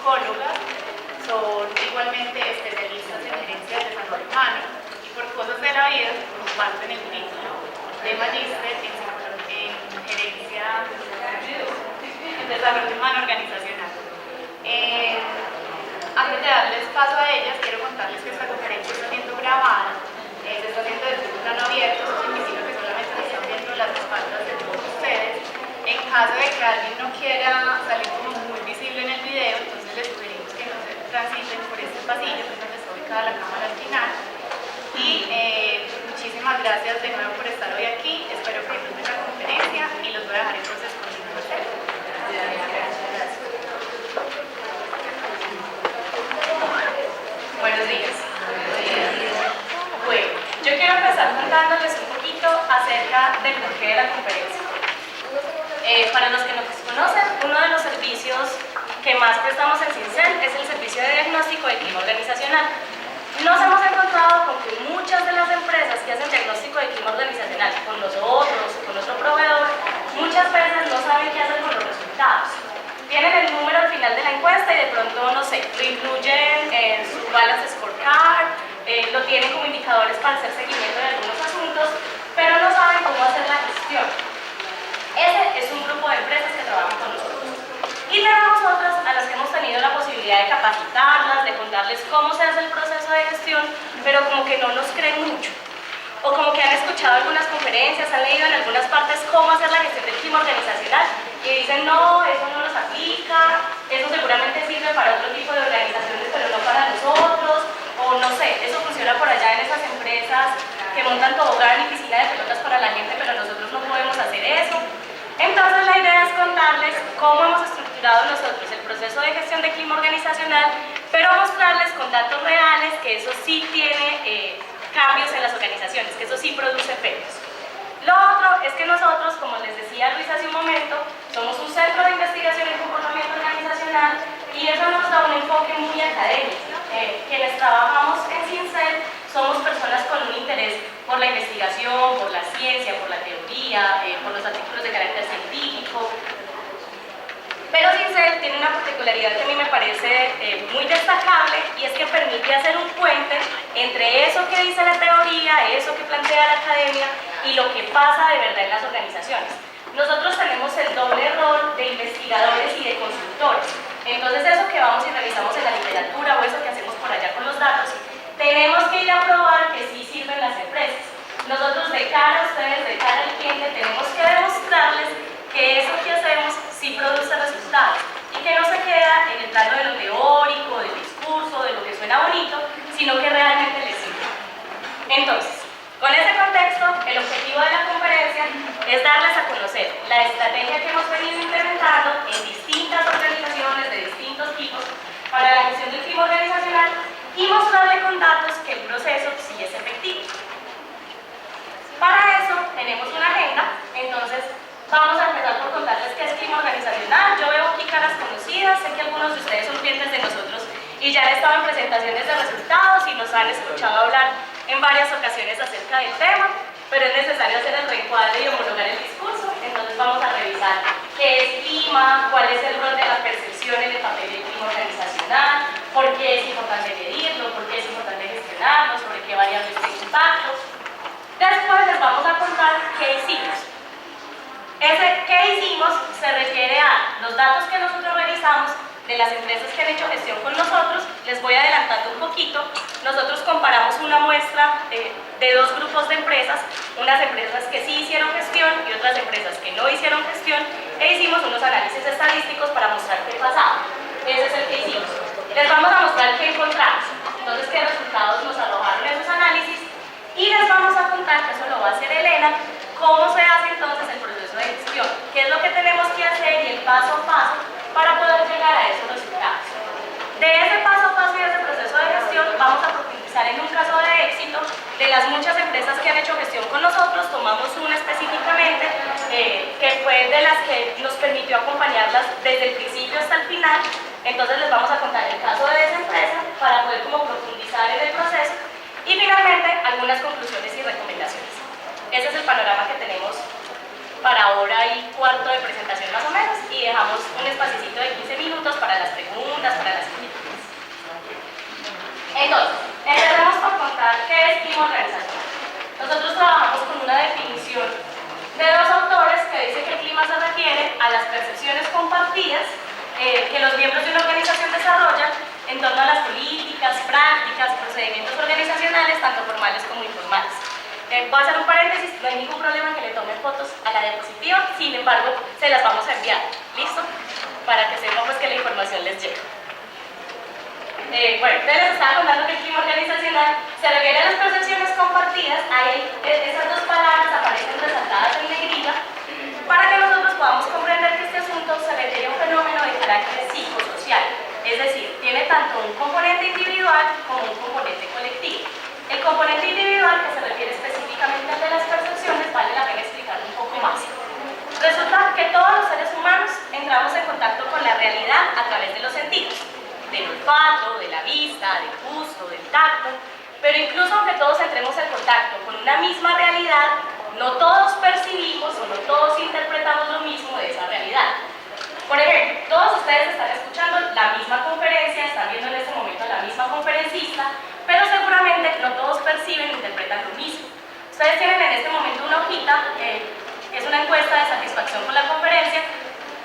psicólogas, son igualmente especialistas en gerencia de desarrollo humano y por cosas de la vida comparten el título de magíster en gerencia en desarrollo humano organizacional. Antes de darles paso a ellas, quiero contarles que esta conferencia está siendo grabada, se está haciendo desde un plano abierto, eso significa que solamente se están viendo las espaldas de todos ustedes. En caso de que alguien no quiera salir como muy visible en el video, entonces les sugerimos que no se transiten por este pasillo, que es donde está ubicada la cámara al final. Y muchísimas gracias de nuevo por estar hoy aquí, espero que disfruten la conferencia y los voy a dejar entonces con el proceso. Gracias. Buenos días. Bueno, yo quiero empezar contándoles un poquito acerca del porqué de la conferencia. Para los que no nos conocen, uno de los servicios que más prestamos en CINCEL es el servicio de diagnóstico de clima organizacional. Nos hemos encontrado con que muchas de las empresas que hacen diagnóstico de clima organizacional con nosotros o con otro proveedor, muchas veces no saben qué hacer con los resultados. Tienen el número al final de la encuesta y de pronto, no sé, lo incluyen en su balance scorecard, lo tienen como indicadores para hacer seguimiento de algunos asuntos, pero no saben cómo hacer la gestión. Ese es un grupo de empresas que trabajan con nosotros. Y tenemos otras a las que hemos tenido la posibilidad de capacitarlas, de contarles cómo se hace el proceso de gestión, pero como que no nos creen mucho. O como que han escuchado algunas conferencias, han leído en algunas partes cómo hacer la gestión del clima organizacional y dicen, no, eso no nos aplica, eso seguramente sirve para otro tipo de organizaciones, pero no para nosotros, o no sé, eso funciona por allá en esas empresas que montan tobogán y piscina de pelotas para la gente, pero nosotros no podemos hacer eso. Entonces la idea es contarles cómo hemos estructurado nosotros el proceso de gestión de clima organizacional, pero mostrarles con datos reales que eso sí tiene cambios en las organizaciones, que eso sí produce efectos. Lo otro es que nosotros, como les decía Luis hace un momento, somos un centro de investigación en comportamiento organizacional y eso nos da un enfoque muy académico. Quienes trabajamos en CINCEL somos personas con un interés por la investigación, por la ciencia, por la teoría, por los artículos de carácter científico. Pero CINCEL tiene una particularidad que a mí me parece muy destacable y es que permite hacer un puente entre eso que dice la teoría, eso que plantea la academia y lo que pasa de verdad en las organizaciones. Nosotros tenemos el doble rol de investigadores y de consultores. Entonces eso que vamos y revisamos en la literatura o eso que hacemos por allá con los datos, tenemos que ir a probar que sí sirven las empresas. Nosotros de cara a ustedes, de cara al cliente, tenemos que demostrarles que eso que hacemos sí produce resultados y que no se queda en el plano de lo teórico, del discurso, de lo que suena bonito, sino que realmente les sirve. Entonces, con ese contexto, el objetivo de la conferencia es darles a conocer la estrategia que hemos venido implementando en distintas organizaciones de distintos tipos para la gestión del clima organizacional y mostrarle con datos que el proceso sí es efectivo. Para eso tenemos una agenda, entonces vamos a empezar por contarles qué es clima organizacional. Yo veo aquí caras conocidas, sé que algunos de ustedes son clientes de nosotros y ya han estado en presentaciones de resultados y nos han escuchado hablar en varias ocasiones acerca del tema, pero es necesario hacer el reencuadre y homologar el discurso. Entonces vamos a revisar qué es clima, cuál es el rol de la percepción en el papel del clima organizacional, por qué es importante medirlo, por qué es importante gestionarlo, sobre qué variables tiene impacto. Después les vamos a contar qué hicimos. Ese qué hicimos se refiere a los datos que nosotros revisamos de las empresas que han hecho gestión con nosotros. Les voy adelantando un poquito. Nosotros comparamos una muestra de dos grupos de empresas, unas empresas que sí hicieron gestión y otras empresas que no hicieron gestión, e hicimos unos análisis estadísticos para mostrar qué pasaba. Ese es el que hicimos. Les vamos a mostrar qué encontramos, entonces qué resultados nos arrojaron esos análisis, y les vamos a contar, que eso lo va a hacer Elena, cómo se hace entonces el proceso de gestión, qué es lo que tenemos que hacer y el paso a paso para poder llegar a esos resultados. De ese paso a paso y de ese proceso de gestión vamos a profundizar en un caso de éxito. De las muchas empresas que han hecho gestión con nosotros, tomamos una específicamente que fue de las que nos permitió acompañarlas desde el principio hasta el final. Entonces les vamos a contar el caso de esa empresa para poder como profundizar en el proceso y finalmente algunas conclusiones y recomendaciones. Ese es el panorama que tenemos para hora y cuarto de presentación más o menos, y dejamos un espacito de 15 minutos para las preguntas, para las inquietudes. Entonces, empezamos por contar qué es clima organizacional. Nosotros trabajamos con una definición de dos autores que dice que el clima se refiere a las percepciones compartidas que los miembros de una organización desarrollan en torno a las políticas, prácticas, procedimientos organizacionales, tanto formales como informales. Voy a hacer un paréntesis, no hay ningún problema en que le tomen fotos a la diapositiva, sin embargo, se las vamos a enviar, ¿listo? Para que sepan pues, que la información les llegue. Bueno, entonces les estaba contando que el clima organizacional se refiere a las percepciones compartidas, ahí esas dos palabras aparecen resaltadas en negrita, para que nosotros podamos comprender que este asunto se refiere a un fenómeno de carácter psicosocial, es decir, tiene tanto un componente individual como un componente colectivo. El componente individual, que se refiere específicamente al de las percepciones, vale la pena explicarlo un poco más. Resulta que todos los seres humanos entramos en contacto con la realidad a través de los sentidos, del olfato, de la vista, del gusto, del tacto, pero incluso aunque todos entremos en contacto con una misma realidad, no todos percibimos o no todos interpretamos lo mismo de esa realidad. Por ejemplo, todos ustedes están escuchando la misma conferencia, están viendo en este momento a la misma conferencista, pero seguramente no todos perciben e interpretan lo mismo. Ustedes tienen en este momento una hojita, que es una encuesta de satisfacción con la conferencia.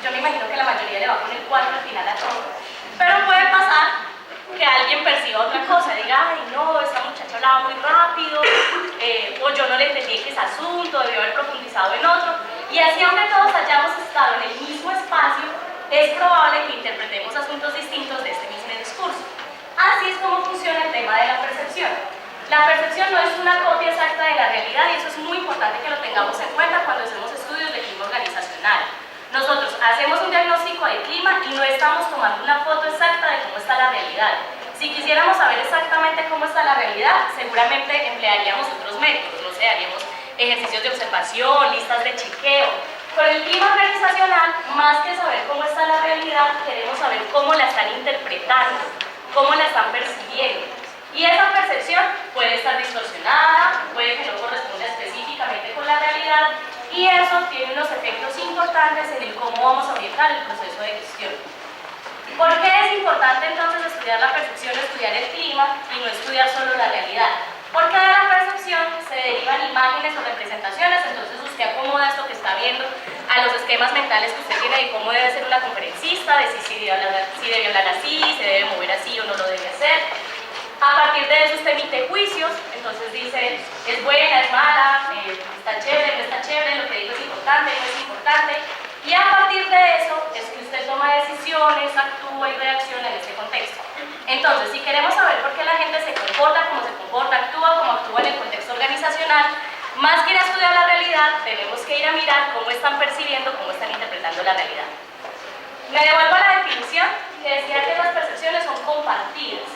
Yo me imagino que la mayoría le va a poner 4 al final a todo. Pero puede pasar que alguien perciba otra cosa, diga, ay no, esta muchacha hablaba muy rápido, o yo no le entendí ese asunto, debió haber profundizado en otro. Y así, aunque todos hayamos estado en el mismo espacio, es probable que interpretemos asuntos distintos de este mismo discurso. Así es como funciona el tema de la percepción. La percepción no es una copia exacta de la realidad y eso es muy importante que lo tengamos en cuenta cuando hacemos estudios de clima organizacional. Nosotros hacemos un diagnóstico de clima y no estamos tomando una foto exacta de cómo está la realidad. Si quisiéramos saber exactamente cómo está la realidad, seguramente emplearíamos otros métodos, no sé, haríamos ejercicios de observación, listas de chequeo. Con el clima organizacional, más que saber cómo está la realidad, queremos saber cómo la están interpretando, cómo la están percibiendo. Y esa percepción puede estar distorsionada, puede que no corresponda específicamente con la realidad, y eso tiene unos efectos importantes en el cómo vamos a orientar el proceso de gestión. ¿Por qué es importante entonces estudiar la percepción, estudiar el clima y no estudiar solo la realidad? Porque de la percepción se derivan imágenes o representaciones, entonces usted acomoda esto que está viendo a los esquemas mentales que usted tiene de cómo debe ser una conferencista, de si debe hablar así, se debe mover así o no lo debe hacer. A partir de eso usted emite juicios, entonces dice, es buena, es mala, está chévere, no está chévere, lo que digo es importante, no es importante. Y a partir de eso es que usted toma decisiones, actúa y reacciona en este contexto. Entonces, si queremos saber por qué la gente se comporta como se comporta, actúa como actúa en el contexto organizacional, más que ir a estudiar la realidad, tenemos que ir a mirar cómo están percibiendo, cómo están interpretando la realidad. Me devuelvo a la definición que decía que las percepciones son compartidas.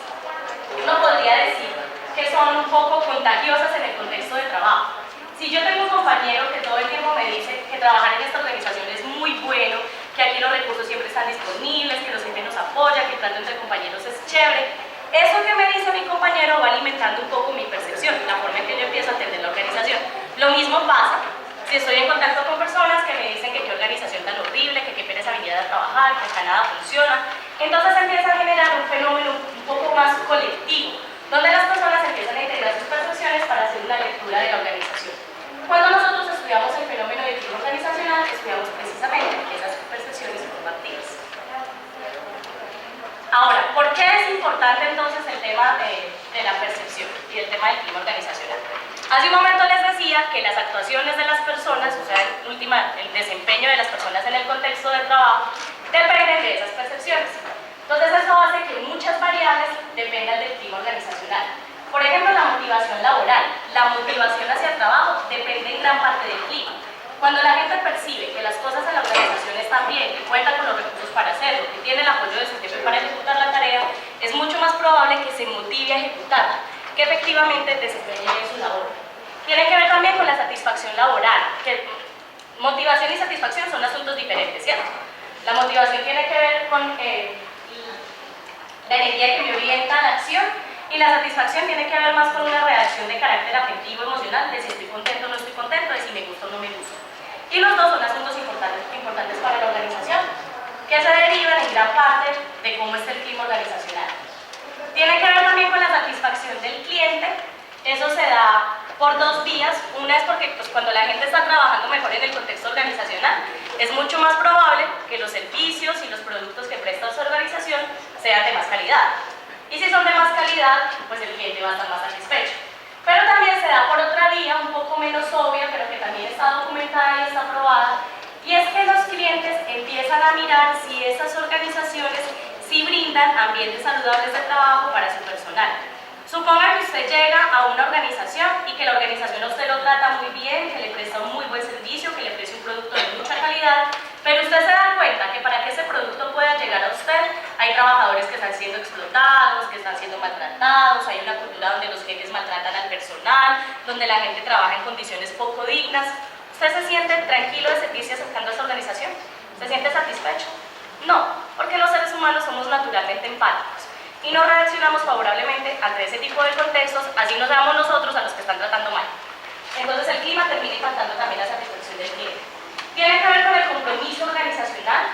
Uno podría decir que son un poco contagiosas en el contexto de trabajo. Si yo tengo un compañero que todo el tiempo me dice que trabajar en esta organización es muy bueno, que aquí los recursos siempre están disponibles, que los jefes nos apoyan, que el trato entre compañeros es chévere, eso que me dice mi compañero va alimentando un poco mi percepción, la forma en que yo empiezo a atender la organización. Lo mismo pasa si estoy en contacto con personas que me dicen que qué organización tan horrible, que qué pereza venir a trabajar, que acá nada funciona. Entonces empieza a generar un fenómeno un poco más colectivo, donde las personas empiezan a integrar sus percepciones para hacer una lectura de la organización. Cuando nosotros estudiamos el fenómeno de clima organizacional, estudiamos precisamente esas percepciones compartidas. Ahora, ¿por qué es importante entonces el tema de la percepción y el tema del clima organizacional? Hace un momento les decía que las actuaciones de las personas, o sea, en última, el desempeño de las personas en el contexto de trabajo, dependen de esas percepciones. Entonces eso hace que muchas variables dependan del clima organizacional. Por ejemplo, la motivación laboral. La motivación hacia el trabajo depende en gran parte del clima. Cuando la gente percibe que las cosas en la organización están bien, que cuenta con los recursos para hacerlo, que tiene el apoyo de su jefe para ejecutar la tarea, es mucho más probable que se motive a ejecutarla, que efectivamente desempeñe bien su labor. Tiene que ver también con la satisfacción laboral, que motivación y satisfacción son asuntos diferentes, ¿cierto? La motivación tiene que ver con la energía que me orienta a la acción, y la satisfacción tiene que ver más con una reacción de carácter afectivo, emocional, de si estoy contento o no estoy contento, de si me gusta o no me gusta. Y los dos son asuntos importantes para la organización, que se derivan en gran parte de cómo está el clima organizacional. Tiene que ver también con la satisfacción del cliente. Eso se da por dos vías. Una es porque pues, cuando la gente está trabajando mejor en el contexto organizacional, es mucho más probable que los servicios y los productos que presta su organización sean de más calidad. Y si son de más calidad, pues el cliente va a estar más satisfecho. Pero también se da por otra vía, un poco menos obvia, pero que también está documentada y está probada, y es que los clientes empiezan a mirar si esas organizaciones sí brindan ambientes saludables de trabajo para su personal. Suponga que usted llega a una organización y que la organización a usted lo trata muy bien, que le presta un muy buen servicio, que le ofrece un producto de mucha calidad, pero usted se da cuenta que para que ese producto pueda llegar a usted hay trabajadores que están siendo explotados, que están siendo maltratados, hay una cultura donde los jefes maltratan al personal, donde la gente trabaja en condiciones poco dignas. ¿Usted se siente tranquilo de seguirse acercando a esa organización? ¿Se siente satisfecho? No, porque los seres humanos somos naturalmente empáticos y no reaccionamos favorablemente ante ese tipo de contextos, así nos damos nosotros a los que están tratando mal. Entonces el clima termina impactando también la satisfacción del cliente. Tiene que ver con el compromiso organizacional,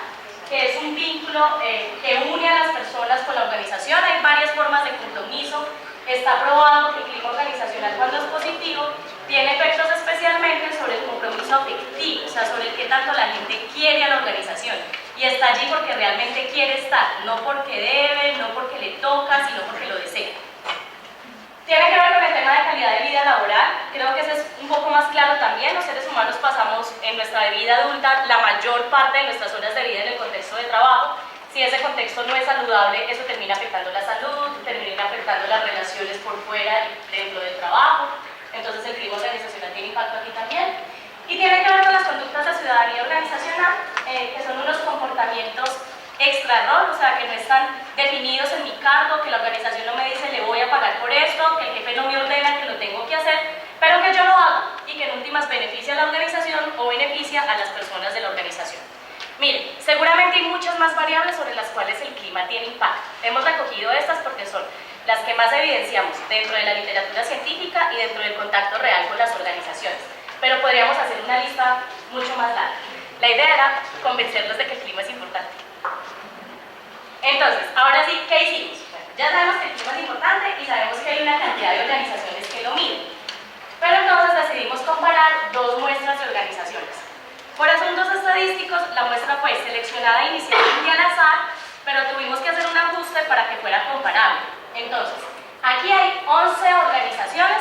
que es un vínculo que une a las personas con la organización. Hay varias formas de compromiso. Está probado que el clima organizacional, cuando es positivo, tiene efectos especialmente sobre el compromiso afectivo, o sea, sobre el que tanto la gente quiere a la organización. Y está allí porque realmente quiere estar, no porque debe, no porque le toca, sino porque lo desea. Tiene que ver con el tema de calidad de vida laboral. Creo que ese es un poco más claro también. Los seres humanos pasamos en nuestra vida adulta la mayor parte de nuestras horas de vida en el contexto de trabajo. Si ese contexto no es saludable, eso termina afectando la salud, termina afectando las relaciones por fuera y dentro del trabajo. Entonces el clima organizacional tiene impacto aquí también. Y tiene que ver con las conductas de ciudadanía organizacional, que son unos comportamientos extra-rol, o sea, que no están definidos en mi cargo, que la organización no me dice le voy a pagar por esto, que el jefe no me ordena que lo tengo que hacer, pero que yo lo hago y que en últimas beneficia a la organización o beneficia a las personas de la organización. Miren, seguramente hay muchas más variables sobre las cuales el clima tiene impacto. Hemos recogido estas porque son las que más evidenciamos dentro de la literatura científica y dentro del contacto real con las organizaciones. Pero podríamos hacer una lista mucho más larga. La idea era convencerlos de que el clima es importante. Entonces, ahora sí, ¿qué hicimos? Bueno, ya sabemos que el clima es importante y sabemos que hay una cantidad de organizaciones que lo miden. Pero entonces decidimos comparar dos muestras de organizaciones. Por asuntos estadísticos, la muestra fue seleccionada inicialmente al azar, pero tuvimos que hacer un ajuste para que fuera comparable. Entonces, aquí hay 11 organizaciones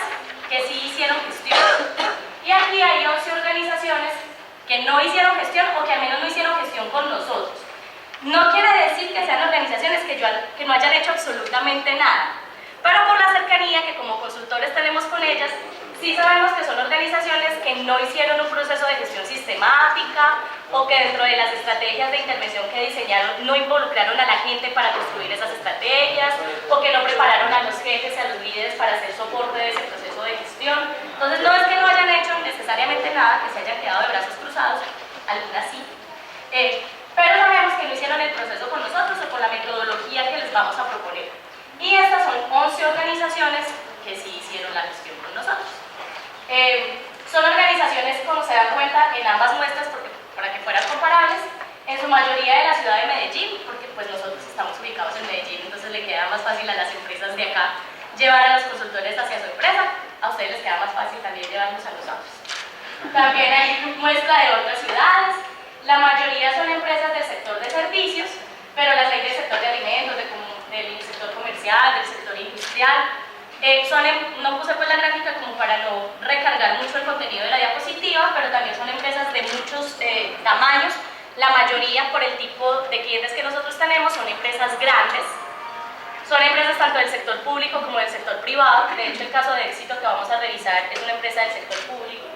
que sí hicieron gestión y aquí hay 11 organizaciones que no hicieron gestión o que al menos no hicieron gestión con nosotros. No quiere decir que sean organizaciones que no hayan hecho absolutamente nada, pero por la cercanía que como consultores tenemos con ellas, sí sabemos que son organizaciones que no hicieron un proceso de gestión sistemática o que dentro de las estrategias de intervención que diseñaron no involucraron a la gente para construir esas estrategias o que no prepararon a los jefes y a los líderes para hacer soporte de ese proceso de gestión. Entonces no es que no hayan hecho necesariamente nada, que se hayan quedado de brazos cruzados, algunas sí, pero sabemos que no hicieron el proceso con nosotros o con la metodología que les vamos a proponer. Y estas son 11 organizaciones que sí hicieron la gestión con nosotros. Son organizaciones, como se dan cuenta, en ambas muestras, para que fueran comparables, en su mayoría de la ciudad de Medellín, porque pues nosotros estamos ubicados en Medellín, entonces le queda más fácil a las empresas de acá llevar a los consultores hacia su empresa. A ustedes les queda más fácil también llevarlos a nosotros. También hay muestra de otras ciudades. La mayoría son empresas del sector de servicios, pero las hay del sector de alimentos, del sector comercial, del sector industrial. No puse pues la gráfica como para no recargar mucho el contenido de la diapositiva, pero también son empresas de muchos tamaños. La mayoría, por el tipo de clientes que nosotros tenemos, son empresas grandes. Son empresas tanto del sector público como del sector privado. De hecho, el caso de éxito que vamos a revisar es una empresa del sector público.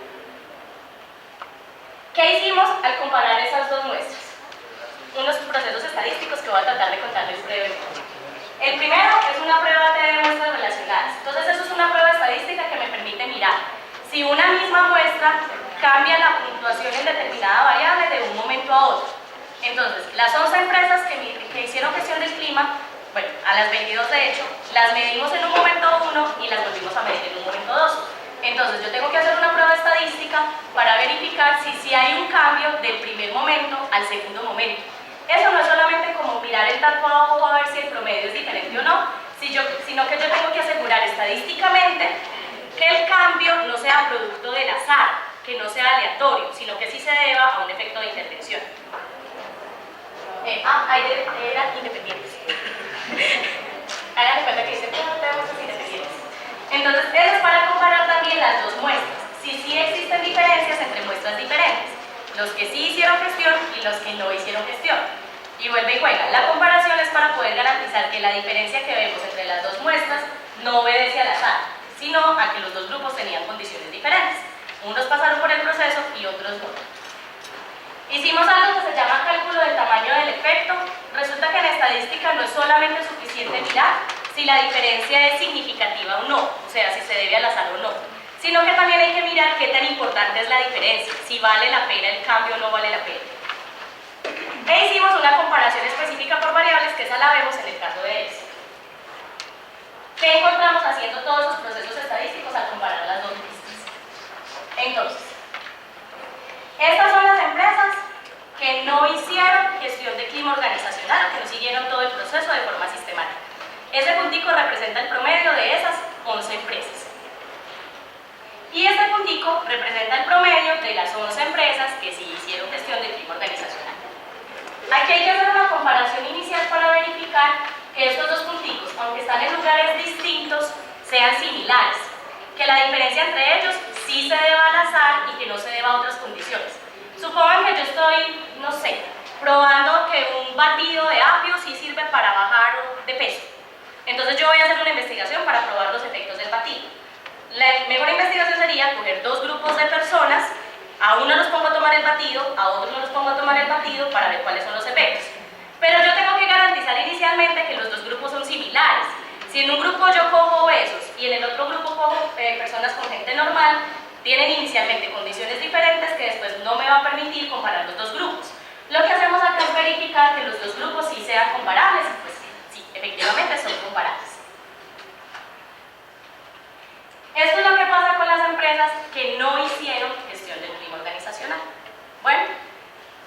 ¿Qué hicimos al comparar esas dos muestras? Unos procesos estadísticos que voy a tratar de contarles brevemente. El primero es una prueba de muestras relacionadas. Entonces eso es una prueba estadística que me permite mirar si una misma muestra cambia la puntuación en determinada variable de un momento a otro. Entonces, las 11 empresas que hicieron gestión del clima, bueno, a las 22 de hecho, las medimos en un momento 1 y las volvimos a medir en un momento 2. Entonces yo tengo que hacer una prueba estadística para verificar si hay un cambio del primer momento al segundo momento. Eso no es solamente como mirar el dato a ojo a ver si el promedio es diferente o no, sino que yo tengo que asegurar estadísticamente que el cambio no sea producto del azar, que no sea aleatorio, sino que sí se deba a un efecto de intervención. Eran independientes. Hagan de cuenta que dicen, no tenemos independientes. Entonces, eso es para comparar también las dos muestras. Si sí existen diferencias entre muestras diferentes, los que sí hicieron gestión y los que no hicieron gestión. Y vuelve y juega. La comparación es para poder garantizar que la diferencia que vemos entre las dos muestras no obedece al azar, sino a que los dos grupos tenían condiciones diferentes. Unos pasaron por el proceso y otros no. Hicimos algo que se llama cálculo del tamaño del efecto. Resulta que en estadística no es solamente suficiente mirar si la diferencia es significativa o no, o sea, si se debe al azar o no, sino que también hay que mirar qué tan importante es la diferencia, si vale la pena el cambio o no vale la pena. E hicimos una comparación específica por variables, que esa la vemos en el caso de Excel. ¿Qué encontramos haciendo todos los procesos estadísticos al comparar las dos listas? Entonces, estas son las empresas que no hicieron gestión de clima organizacional, que no siguieron todo el proceso de forma sistemática. Ese puntico representa el promedio de esas 11 empresas. Y este puntico representa el promedio de las 11 empresas que sí hicieron gestión de clima organizacional. Aquí hay que hacer una comparación inicial para verificar que estos dos punticos, aunque están en lugares distintos, sean similares. Que la diferencia entre ellos sí se deba al azar y que no se deba a otras condiciones. Supongan que yo estoy, no sé, probando que un batido de apio sí sirve para bajar de peso. Entonces yo voy a hacer una investigación para probar los efectos del batido. La mejor investigación sería coger dos grupos de personas, a uno los pongo a tomar el batido, a otros no los pongo a tomar el batido para ver cuáles son los efectos. Pero yo tengo que garantizar inicialmente que los dos grupos son similares. Si en un grupo yo cojo obesos y en el otro grupo cojo personas con gente normal, tienen inicialmente condiciones diferentes que después no me va a permitir comparar los dos grupos. Lo que hacemos acá es verificar que los dos grupos sí sean comparables y pues sí, efectivamente son comparables. Esto es lo que pasa con las empresas que no hicieron gestión del clima organizacional. Bueno,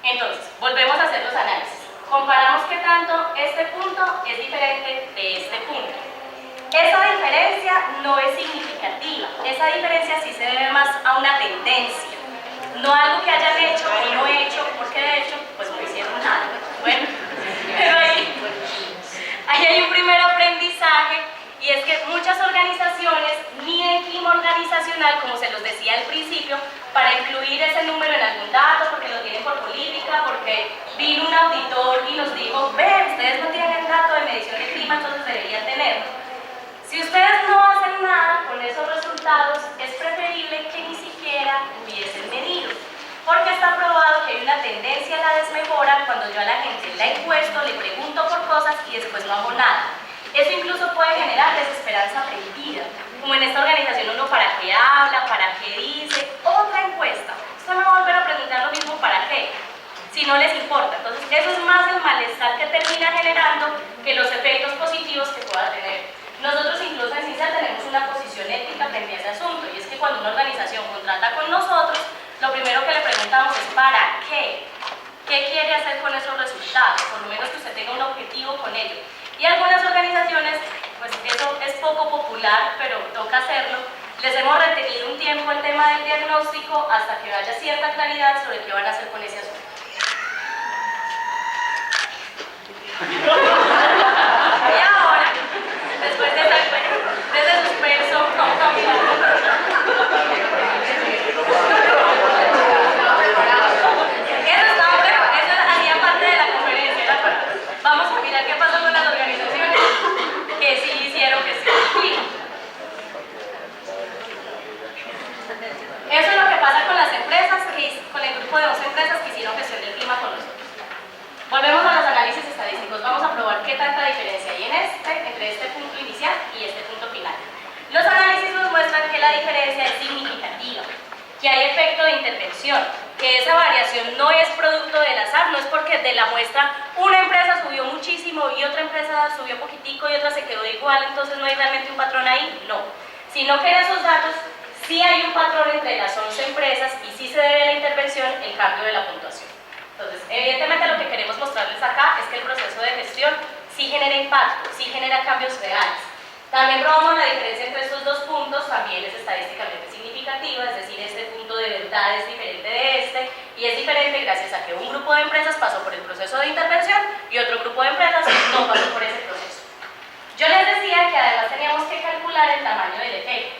entonces, volvemos a hacer los análisis. Comparamos qué tanto este punto es diferente de este punto. Esa diferencia no es significativa. Esa diferencia sí se debe más a una tendencia, no a algo que hayan hecho o no hecho, porque de hecho, pues no hicieron nada. Bueno, pero ahí hay un primer aprendizaje. Y es que muchas organizaciones miden clima organizacional, como se los decía al principio, para incluir ese número en algún dato, porque lo tienen por política, porque vino un auditor y nos dijo, ven, ustedes no tienen el dato de medición de clima, entonces deberían tenerlo. Si ustedes no hacen nada con esos resultados, es preferible que ni siquiera hubiesen medido, porque está probado que hay una tendencia a la desmejora cuando yo a la gente la encuesto, le pregunto por cosas y después no hago nada. Eso incluso puede generar desesperanza aprendida, como en esta organización uno para qué habla, para qué dice, otra encuesta. Usted me va a volver a preguntar lo mismo para qué, si no les importa. Entonces eso es más el malestar que termina generando que los efectos positivos que pueda tener. Nosotros incluso en CINCEN tenemos una posición ética frente a ese asunto, y es que cuando una organización contrata con nosotros, lo primero que le preguntamos es ¿para qué? ¿Qué quiere hacer con esos resultados? Por lo menos que usted tenga un objetivo con ello. Y algunas organizaciones, pues eso es poco popular, pero toca hacerlo, les hemos retenido un tiempo el tema del diagnóstico hasta que haya cierta claridad sobre qué van a hacer con ese asunto. Y ahora, después de ese suspenso, eso hacía parte de la conferencia, vamos a mirar qué pasó con las organizaciones que sí hicieron gestión del clima. Eso es lo que pasa con las empresas, con el grupo de 11 empresas que hicieron gestión del clima con nosotros. Volvemos a los análisis estadísticos. Vamos a probar qué tanta diferencia hay entre este punto inicial y este punto final. Los análisis nos muestran que la diferencia es significativa, que hay efecto de intervención, que esa variación no es producto del azar, no es porque de la muestra una empresa subió muchísimo y otra empresa subió poquitico y otra se quedó igual, entonces no hay realmente un patrón ahí, no. Sino que en esos datos sí hay un patrón entre las 11 empresas y sí se debe a la intervención el cambio de la puntuación. Entonces, evidentemente lo que queremos mostrarles acá es que el proceso de gestión sí genera impacto, sí genera cambios reales. También probamos la diferencia entre estos dos puntos, también es estadísticamente significativa, es decir, este punto de verdad es diferente de este, y es diferente gracias a que un grupo de empresas pasó por el proceso de intervención y otro grupo de empresas no pasó por ese proceso. Yo les decía que además teníamos que calcular el tamaño del efecto.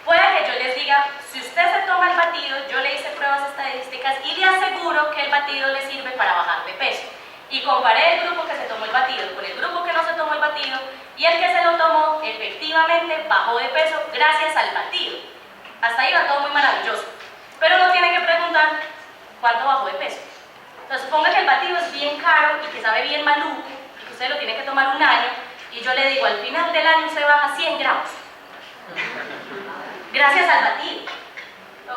Puede que yo les diga, si usted se toma el batido, yo le hice pruebas estadísticas y le aseguro que el batido le sirve para bajar de peso. Y comparé el grupo que se tomó el batido con el grupo que no se tomó el batido, y el que se lo tomó efectivamente bajó de peso gracias al batido. Hasta ahí va todo muy maravilloso. Pero no tiene que preguntar cuánto bajó de peso. Entonces suponga que el batido es bien caro y que sabe bien maluco, y que usted lo tiene que tomar un año, y yo le digo, al final del año usted baja 100 gramos. Gracias al batido.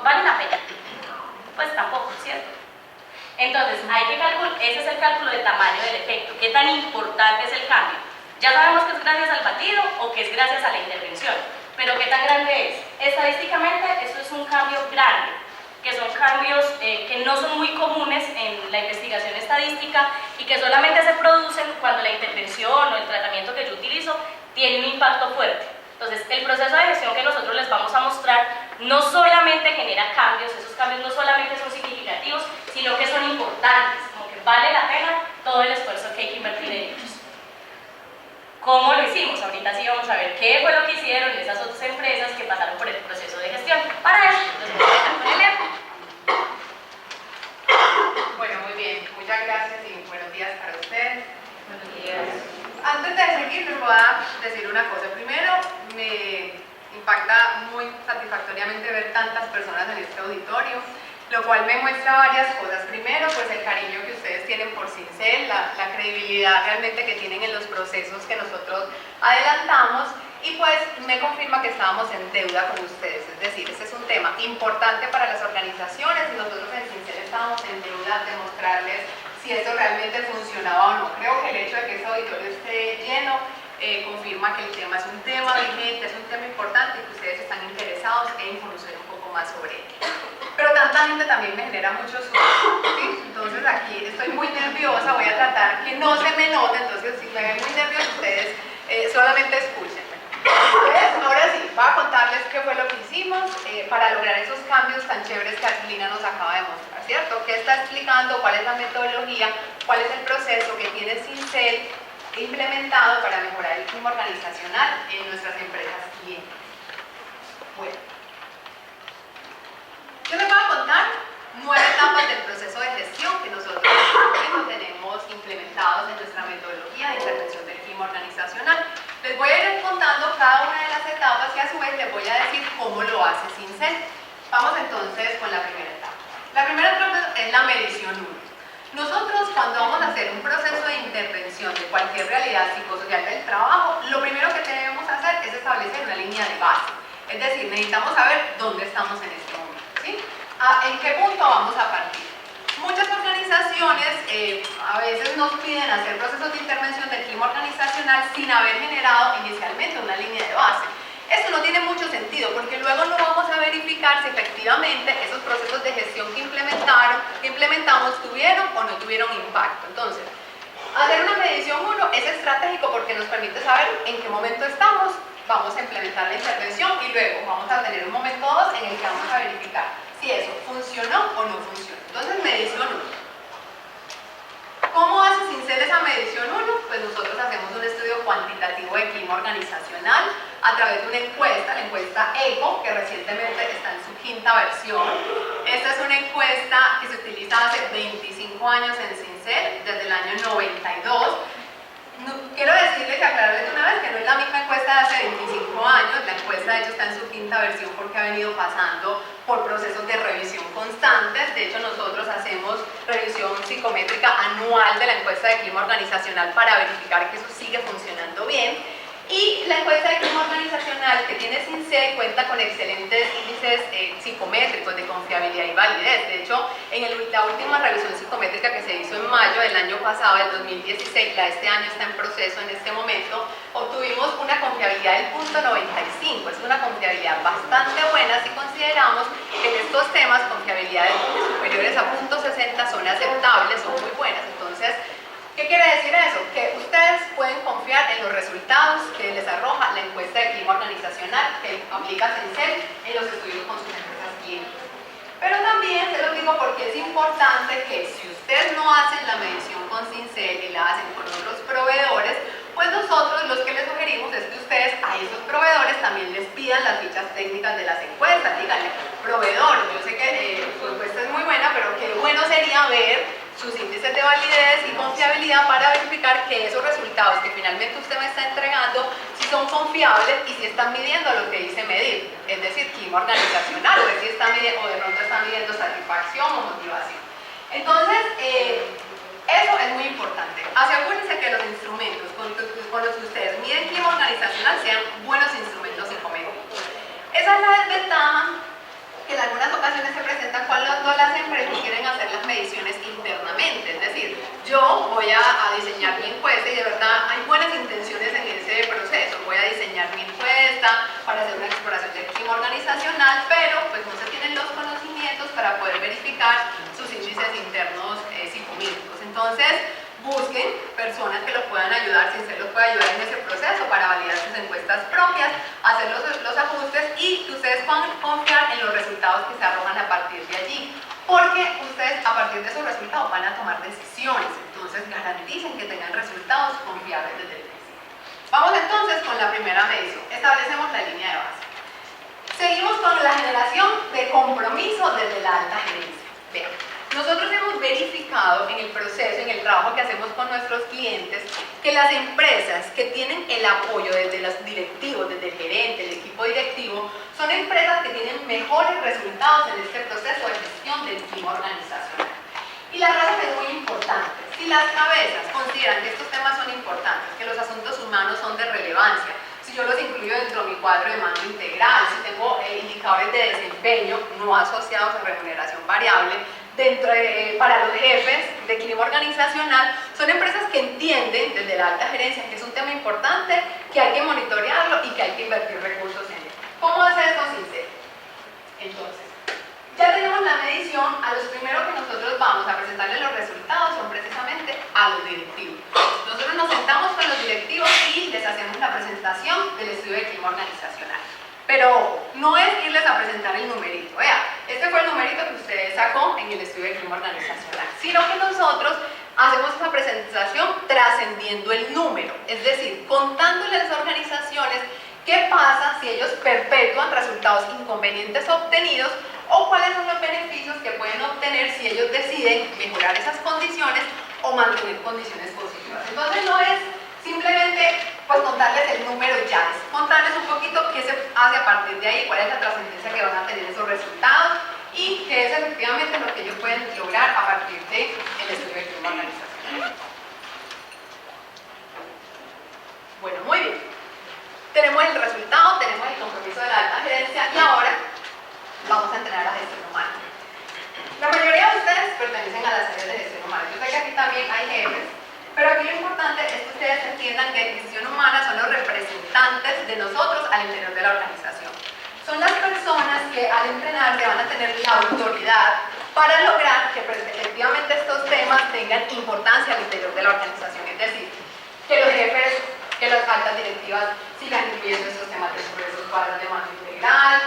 ¿Vale la pena? Pues tampoco, ¿cierto? Entonces, hay que calcular, ese es el cálculo del tamaño del efecto. ¿Qué tan importante es el cambio? Ya sabemos que es gracias al batido o que es gracias a la intervención, pero ¿qué tan grande es? Estadísticamente, esto es un cambio grande, que son cambios que no son muy comunes en la investigación estadística y que solamente se producen cuando la intervención o el tratamiento que yo utilizo tiene un impacto fuerte. Entonces, el proceso de gestión que nosotros les vamos a mostrar no solamente genera cambios, esos cambios no solamente son significativos, sino que son importantes, como que vale la pena todo el esfuerzo que hay que invertir en ellos. ¿Cómo lo hicimos? Ahorita sí vamos a ver qué fue lo que hicieron esas otras empresas que pasaron por el proceso de gestión. Para eso, les voy a dejar con el ejemplo. Bueno, muy bien. Muchas gracias y buenos días para ustedes. Buenos días. Antes de seguir, les voy a decir una cosa. Primero, me impacta muy satisfactoriamente ver tantas personas en este auditorio, lo cual me muestra varias cosas. Primero, pues el cariño que ustedes tienen por Sincel, la credibilidad realmente que tienen en los procesos que nosotros adelantamos, y pues me confirma que estábamos en deuda con ustedes. Es decir, este es un tema importante para las organizaciones y nosotros en Sincel estábamos en deuda de mostrarles si esto realmente funcionaba o no. Creo que el hecho de que este auditorio esté lleno confirma que el tema es un tema vigente, es un tema importante y que ustedes están interesados en conocer un poco más sobre él. Pero tanta gente también me genera mucho susto, ¿sí? Entonces aquí estoy muy nerviosa, voy a tratar que no se me note, entonces si me ven muy nerviosa ustedes solamente escúchenme. Entonces, ahora sí, voy a contarles qué fue lo que hicimos para lograr esos cambios tan chéveres que Argelina nos acaba de mostrar, ¿cierto? ¿Qué está explicando? ¿Cuál es la metodología? ¿Cuál es el proceso que tiene Sincel implementado para mejorar el clima organizacional en nuestras empresas clientes? Bueno, yo les voy a contar 9 etapas del proceso de gestión que nosotros tenemos implementados en nuestra metodología de intervención del clima organizacional. Les voy a ir contando cada una de las etapas y a su vez les voy a decir cómo lo hace Sincel. Vamos entonces con la primera etapa. La primera etapa es la medición 1. Nosotros, cuando vamos a hacer un proceso de intervención de cualquier realidad psicosocial del trabajo, lo primero que debemos hacer es establecer una línea de base. Es decir, necesitamos saber dónde estamos en este momento, ¿sí? ¿En qué punto vamos a partir? Muchas organizaciones a veces nos piden hacer procesos de intervención del clima organizacional sin haber generado inicialmente una línea de base. Esto no tiene mucho sentido porque luego no vamos a verificar si efectivamente esos procesos de gestión que implementamos tuvieron o no tuvieron impacto. Entonces, hacer una medición 1 es estratégico porque nos permite saber en qué momento estamos, vamos a implementar la intervención y luego vamos a tener un momento 2 en el que vamos a verificar si eso funcionó o no funcionó. Entonces, medición 1. ¿Cómo hace Sincel esa medición 1? Pues nosotros hacemos un estudio cuantitativo de clima organizacional a través de una encuesta, la encuesta ECO, que recientemente está en su 5ª versión. Esta es una encuesta que se utiliza hace 25 años en Sincel, desde el año 92. Quiero decirles y aclararles una vez que no es la misma encuesta de hace 25 años, la encuesta de hecho está en su 5ª versión porque ha venido pasando por procesos de revisión constantes. De hecho, nosotros hacemos revisión psicométrica anual de la encuesta de clima organizacional para verificar que eso sigue funcionando bien. Y la encuesta de clima organizacional que tiene CINCEL cuenta con excelentes índices psicométricos de confiabilidad y validez. De hecho, en la última revisión psicométrica que se hizo en mayo del año pasado, del 2016, la de este año está en proceso en este momento, obtuvimos una confiabilidad del 0.95. Es una confiabilidad bastante buena si consideramos que en estos temas confiabilidades superiores a 0.60 son aceptables, son muy buenas. Entonces, ¿qué quiere decir eso? Que ustedes pueden confiar en los resultados que les arroja la encuesta de clima organizacional que aplica CINCEL en los estudios con sus empresas clientes. Pero también se lo digo porque es importante que si ustedes no hacen la medición con CINCEL y la hacen con otros proveedores, pues nosotros los que les sugerimos es que ustedes a esos proveedores también les pidan las fichas técnicas de las encuestas. Díganle, proveedor, yo sé que su encuesta es muy buena, pero qué bueno sería ver sus índices de validez y confiabilidad para verificar que esos resultados que finalmente usted me está entregando si son confiables y si están midiendo lo que dice medir, es decir, clima organizacional, o de pronto están midiendo satisfacción o motivación. Entonces, eso es muy importante. Asegúrense que los instrumentos con los que ustedes miden clima organizacional sean buenos instrumentos psicométricos. Esa es la desventaja que en algunas ocasiones se presentan cuando las empresas quieren hacer las mediciones internamente. Es decir, yo voy a diseñar mi encuesta y de verdad hay buenas intenciones en ese proceso. Voy a diseñar mi encuesta para hacer una exploración del clima organizacional, pero pues no se tienen los conocimientos para poder verificar sus índices internos psicométricos. Entonces, busquen personas que los puedan ayudar, si usted los puede ayudar en ese proceso para validar sus encuestas propias, hacer los ajustes y que ustedes puedan confiar en los resultados que se arrojan a partir de allí. Porque ustedes a partir de esos resultados van a tomar decisiones, entonces garanticen que tengan resultados confiables desde el principio. Vamos entonces con la primera medición. Establecemos la línea de base. Seguimos con la generación de compromiso desde la alta gerencia. Vean. Nosotros hemos verificado en el proceso, en el trabajo que hacemos con nuestros clientes, que las empresas que tienen el apoyo desde los directivos, desde el gerente, el equipo directivo, son empresas que tienen mejores resultados en este proceso de gestión del clima organizacional. Y la razón es muy importante. Si las cabezas consideran que estos temas son importantes, que los asuntos humanos son de relevancia, si yo los incluyo dentro de mi cuadro de mando integral, si tengo indicadores de desempeño no asociados a remuneración variable, para los jefes de clima organizacional, son empresas que entienden desde la alta gerencia que es un tema importante, que hay que monitorearlo y que hay que invertir recursos en él. ¿Cómo hace esto CINCEL? Entonces, ya tenemos la medición. A los primeros que nosotros vamos a presentarles los resultados son precisamente a los directivos. Nosotros nos sentamos con los directivos y les hacemos la presentación del estudio de clima organizacional. Pero no es irles a presentar el numerito, vea, este fue el numerito que usted sacó en el estudio de clima organizacional, sino que nosotros hacemos esa presentación trascendiendo el número, es decir, contándole a las organizaciones qué pasa si ellos perpetúan resultados inconvenientes obtenidos o cuáles son los beneficios que pueden obtener si ellos deciden mejorar esas condiciones o mantener condiciones positivas. Entonces no es simplemente pues contarles el número ya, es contarles un poquito qué se hace a partir de ahí, cuál es la trascendencia que van a tener esos resultados y qué es efectivamente lo que ellos pueden lograr a partir del estudio de clima organizacional. Bueno, muy bien. Tenemos el resultado, tenemos el compromiso de la alta gerencia y ahora vamos a entrenar a gestión humana. La mayoría de ustedes pertenecen a las áreas de gestión humana. Yo sé que aquí también hay jefes, pero aquí lo importante es que ustedes entiendan que gestión humana son los representantes de nosotros al interior de la organización. Son las personas que al entrenarse van a tener la autoridad para lograr que efectivamente estos temas tengan importancia al interior de la organización. Es decir, que los jefes, que las altas directivas sigan incluyendo estos temas dentro de sus cuadros de mando integral,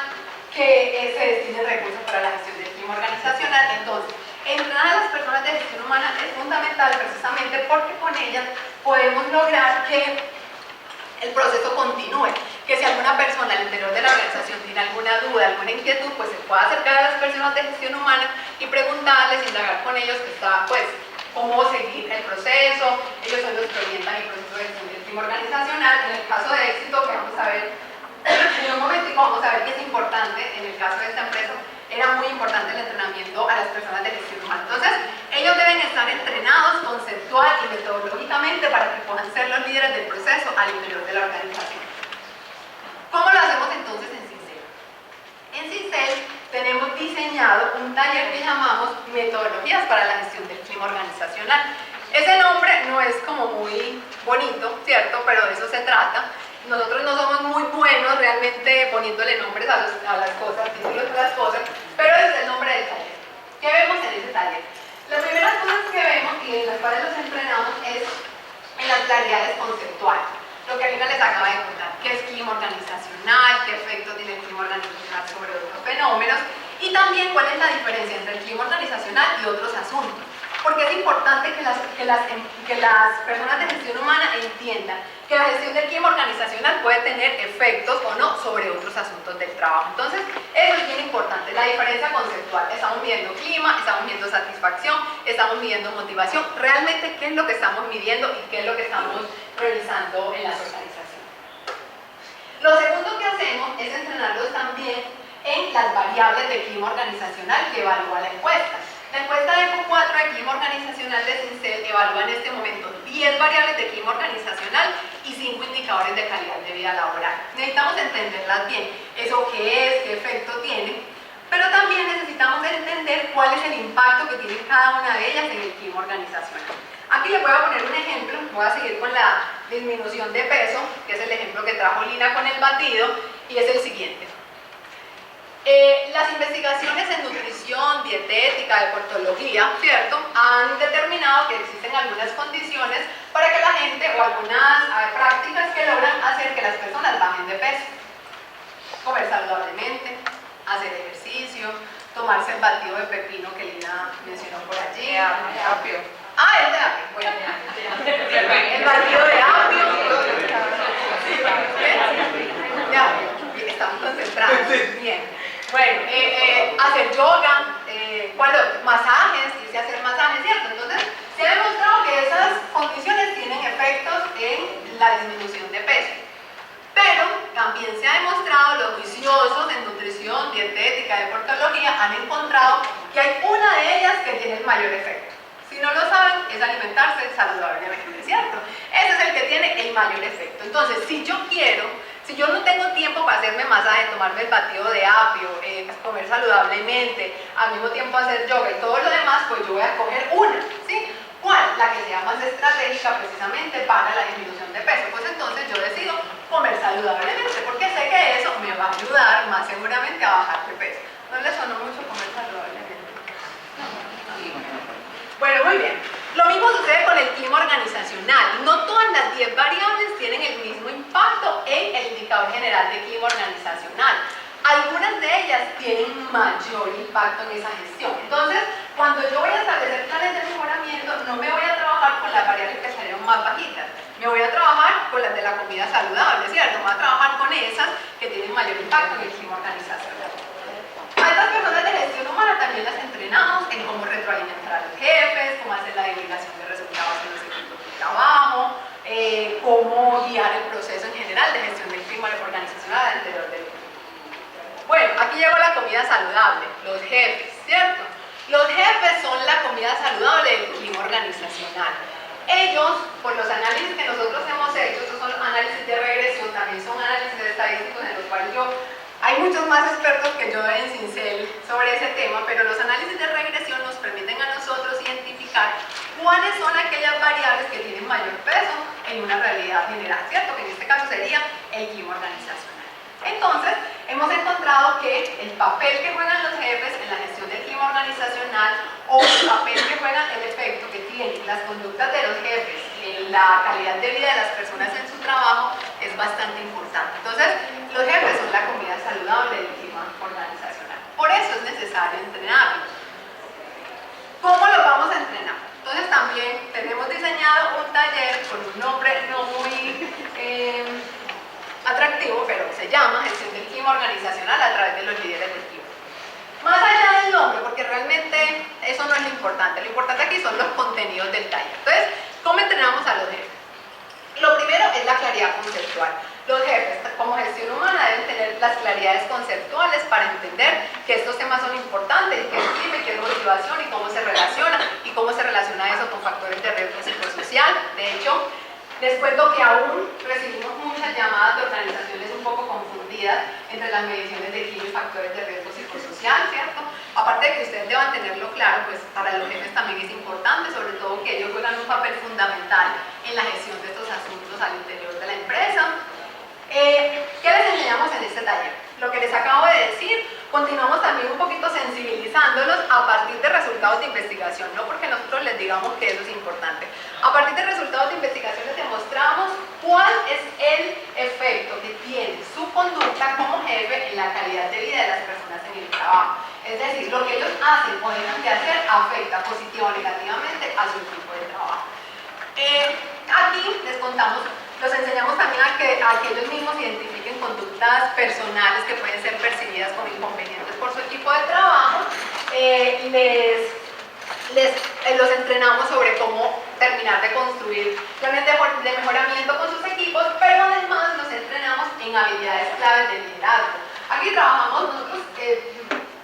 que se destinen recursos para la gestión del clima organizacional. Entonces, entrenar a las personas de gestión humana es fundamental precisamente porque con ellas podemos lograr que el proceso continúe, que si alguna persona al interior de la organización tiene alguna duda, alguna inquietud, pues se pueda acercar a las personas de gestión humana y preguntarles, indagar con ellos cómo seguir el proceso. Ellos son los que orientan el proceso de gestión del clima organizacional. En el caso de éxito, que vamos a ver en un momentico, vamos a ver que es importante, en el caso de esta empresa, era muy importante el entrenamiento a las personas de gestión humana. Entonces, ellos deben estar entrenados conceptual y metodológicamente para que puedan ser los líderes del proceso al interior de la organización. ¿Cómo lo hacemos entonces en CINCEL? En CINCEL tenemos diseñado un taller que llamamos Metodologías para la Gestión del Clima Organizacional. Ese nombre no es como muy bonito, ¿cierto? Pero de eso se trata. Nosotros no somos muy buenos realmente poniéndole nombres a las cosas, títulos de las cosas, pero ese es el nombre del taller. ¿Qué vemos en ese taller? Las primeras cosas que vemos y en las cuales los entrenamos es en las claridades conceptuales. Lo que Alina les acaba de contar, qué es clima organizacional, qué efectos tiene el clima organizacional sobre otros fenómenos y también cuál es la diferencia entre el clima organizacional y otros asuntos. Porque es importante que las personas de gestión humana entiendan que la gestión del clima organizacional puede tener efectos o no sobre otros asuntos del trabajo. Entonces, eso es bien importante, la diferencia conceptual. Estamos midiendo clima, estamos midiendo satisfacción, estamos midiendo motivación. Realmente, ¿qué es lo que estamos midiendo y qué es lo que estamos revisando en las organizaciones? Lo segundo que hacemos es entrenarlos también en las variables de clima organizacional que evalúa la encuesta. La encuesta de ECO4 de clima organizacional de CINCEL evalúa en este momento 10 variables de clima organizacional y 5 indicadores de calidad de vida laboral. Necesitamos entenderlas bien, eso qué es, qué efecto tiene, pero también necesitamos entender cuál es el impacto que tiene cada una de ellas en el clima organizacional. Aquí les voy a poner un ejemplo, voy a seguir con la disminución de peso, que es el ejemplo que trajo Lina con el batido, y es el siguiente. Las investigaciones en nutrición, dietética, deportología, ¿cierto?, han determinado que existen algunas condiciones para que la gente o algunas prácticas que logran hacer que las personas bajen de peso. Comer saludablemente, hacer ejercicio, tomarse el batido de pepino que Lina mencionó por allí. Apio. Ah, el de apio. Bueno, el batido de apio. De apio. Estamos concentrados. Bien. Bueno, hacer yoga, masajes, irse a hacer masajes, ¿cierto? Entonces, se ha demostrado que esas condiciones tienen efectos en la disminución de peso. Pero también se ha demostrado, los juiciosos en nutrición, dietética, deportología han encontrado que hay una de ellas que tiene el mayor efecto. Si no lo saben, es alimentarse saludablemente, ¿cierto? Ese es el que tiene el mayor efecto. Entonces, si yo no tengo tiempo para hacerme masaje, tomarme el batido de apio, comer saludablemente, al mismo tiempo hacer yoga y todo lo demás, pues yo voy a escoger una, ¿sí? ¿Cuál? La que sea más estratégica precisamente para la disminución de peso. Pues entonces yo decido comer saludablemente, porque sé que eso me va a ayudar más seguramente a bajar de peso. ¿No les sonó mucho comer saludablemente? Bueno, muy bien. Lo mismo sucede con el clima organizacional. No todas las 10 variables tienen el mismo impacto en el indicador general de clima organizacional. Algunas de ellas tienen mayor impacto en esa gestión. Entonces, cuando yo voy a establecer planes de mejoramiento, no me voy a trabajar con las variables que salieron más bajitas. Me voy a trabajar con las de la comida saludable, ¿cierto? Voy a trabajar con esas que tienen mayor impacto en el clima organizacional. A estas personas de gestión humana también las entrenamos en cómo retroalimentar a los jefes, cómo hacer la divulgación de resultados en los equipos de trabajo, cómo guiar el proceso en general de gestión del clima organizacional alrededor del equipo. Bueno, aquí llegó la comida saludable, los jefes, ¿cierto? Los jefes son la comida saludable del clima organizacional. Ellos, por los análisis que nosotros hemos hecho, estos son análisis de regresión, también son análisis estadísticos en los cuales hay muchos más expertos que yo en CINCEL sobre ese tema, pero los análisis de regresión nos permiten a nosotros identificar cuáles son aquellas variables que tienen mayor peso en una realidad general, ¿cierto? Que en este caso sería el clima organizacional. Entonces, hemos encontrado que el papel que juegan los jefes en la gestión del clima organizacional o el papel que juegan, el efecto que tienen las conductas de los jefes en la calidad de vida de las personas en su trabajo es bastante importante. Entonces, los jefes son la comida saludable del clima organizacional. Por eso es necesario entrenarlos. ¿Cómo los vamos a entrenar? Entonces, también tenemos diseñado un taller con un nombre no muy atractivo, pero se llama Gestión del Clima Organizacional a través de los líderes del clima. Más allá del nombre, porque realmente eso no es lo importante aquí son los contenidos del taller. Entonces, ¿cómo entrenamos a los jefes? Lo primero es la claridad conceptual. Los jefes, como gestión humana, deben tener las claridades conceptuales para entender que estos temas son importantes y qué es clima y qué es motivación y cómo se relaciona y cómo se relaciona eso con factores de riesgo psicosocial. De hecho, les cuento que aún recibimos muchas llamadas de organizaciones un poco confundidas entre las mediciones de GIL y factores de riesgo psicosocial, ¿cierto? Aparte de que ustedes deban tenerlo claro, pues para los jefes también es importante, sobre todo que ellos juegan un papel fundamental en la gestión de estos asuntos al interior de la empresa. ¿Qué les enseñamos en este taller? Lo que les acabo de decir, continuamos también un poquito sensibilizándolos a partir de resultados de investigación, no porque nosotros les digamos que eso es importante. A partir de resultados de investigación les demostramos cuál es el efecto que tiene su conducta como jefe en la calidad de vida de las personas en el trabajo. Es decir, lo que ellos hacen o dejan de hacer afecta positiva o negativamente a su equipo de trabajo. Aquí les contamos, los enseñamos también a que ellos mismos identifiquen conductas personales que pueden ser percibidas como inconvenientes por su equipo de trabajo. Los entrenamos sobre cómo terminar de construir planes de mejoramiento con sus equipos, pero además los entrenamos en habilidades claves de liderazgo. Aquí trabajamos, nosotros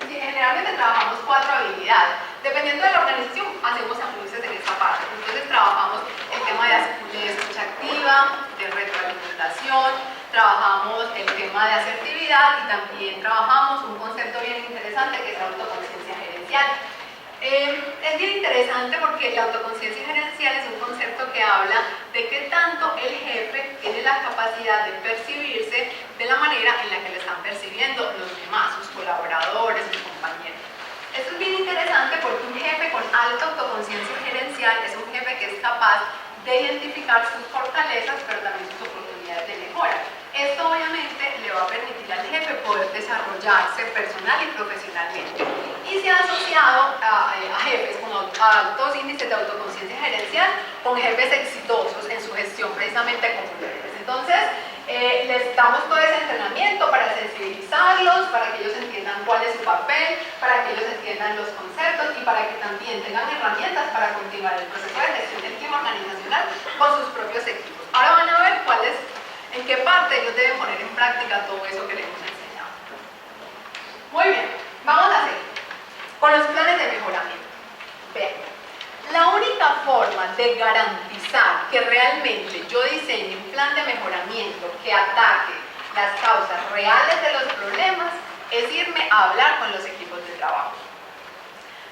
generalmente trabajamos 4 habilidades. Dependiendo de la organización, hacemos ajustes en esta parte. Entonces trabajamos el tema de escucha activa, de retroalimentación, trabajamos el tema de asertividad y también trabajamos un concepto bien interesante que es la autoconciencia gerencial. Es bien interesante porque la autoconciencia gerencial es un concepto que habla de qué tanto el jefe tiene la capacidad de percibirse de la manera en la que le están percibiendo los demás, sus colaboradores, sus compañeros. Esto es bien interesante porque un jefe con alta autoconciencia gerencial es un jefe que es capaz de identificar sus fortalezas, pero también sus oportunidades de mejora. Esto obviamente le va a permitir al jefe poder desarrollarse personal y profesionalmente. Y se ha asociado a jefes con altos índices de autoconciencia gerencial con jefes exitosos en su gestión precisamente con jefes. Entonces, les damos todo ese entrenamiento para sensibilizarlos, para que ellos entiendan cuál es su papel, para que ellos entiendan los conceptos y para que también tengan herramientas para continuar el proceso de gestión del clima organizacional con sus propios equipos. Ahora van a ver en qué parte ellos deben poner en práctica todo eso que les hemos enseñado. Muy bien, vamos a seguir con los planes de mejoramiento. Vean, la única forma de garantizar que realmente yo diseñe un plan de mejoramiento que ataque las causas reales de los problemas es irme a hablar con los equipos de trabajo.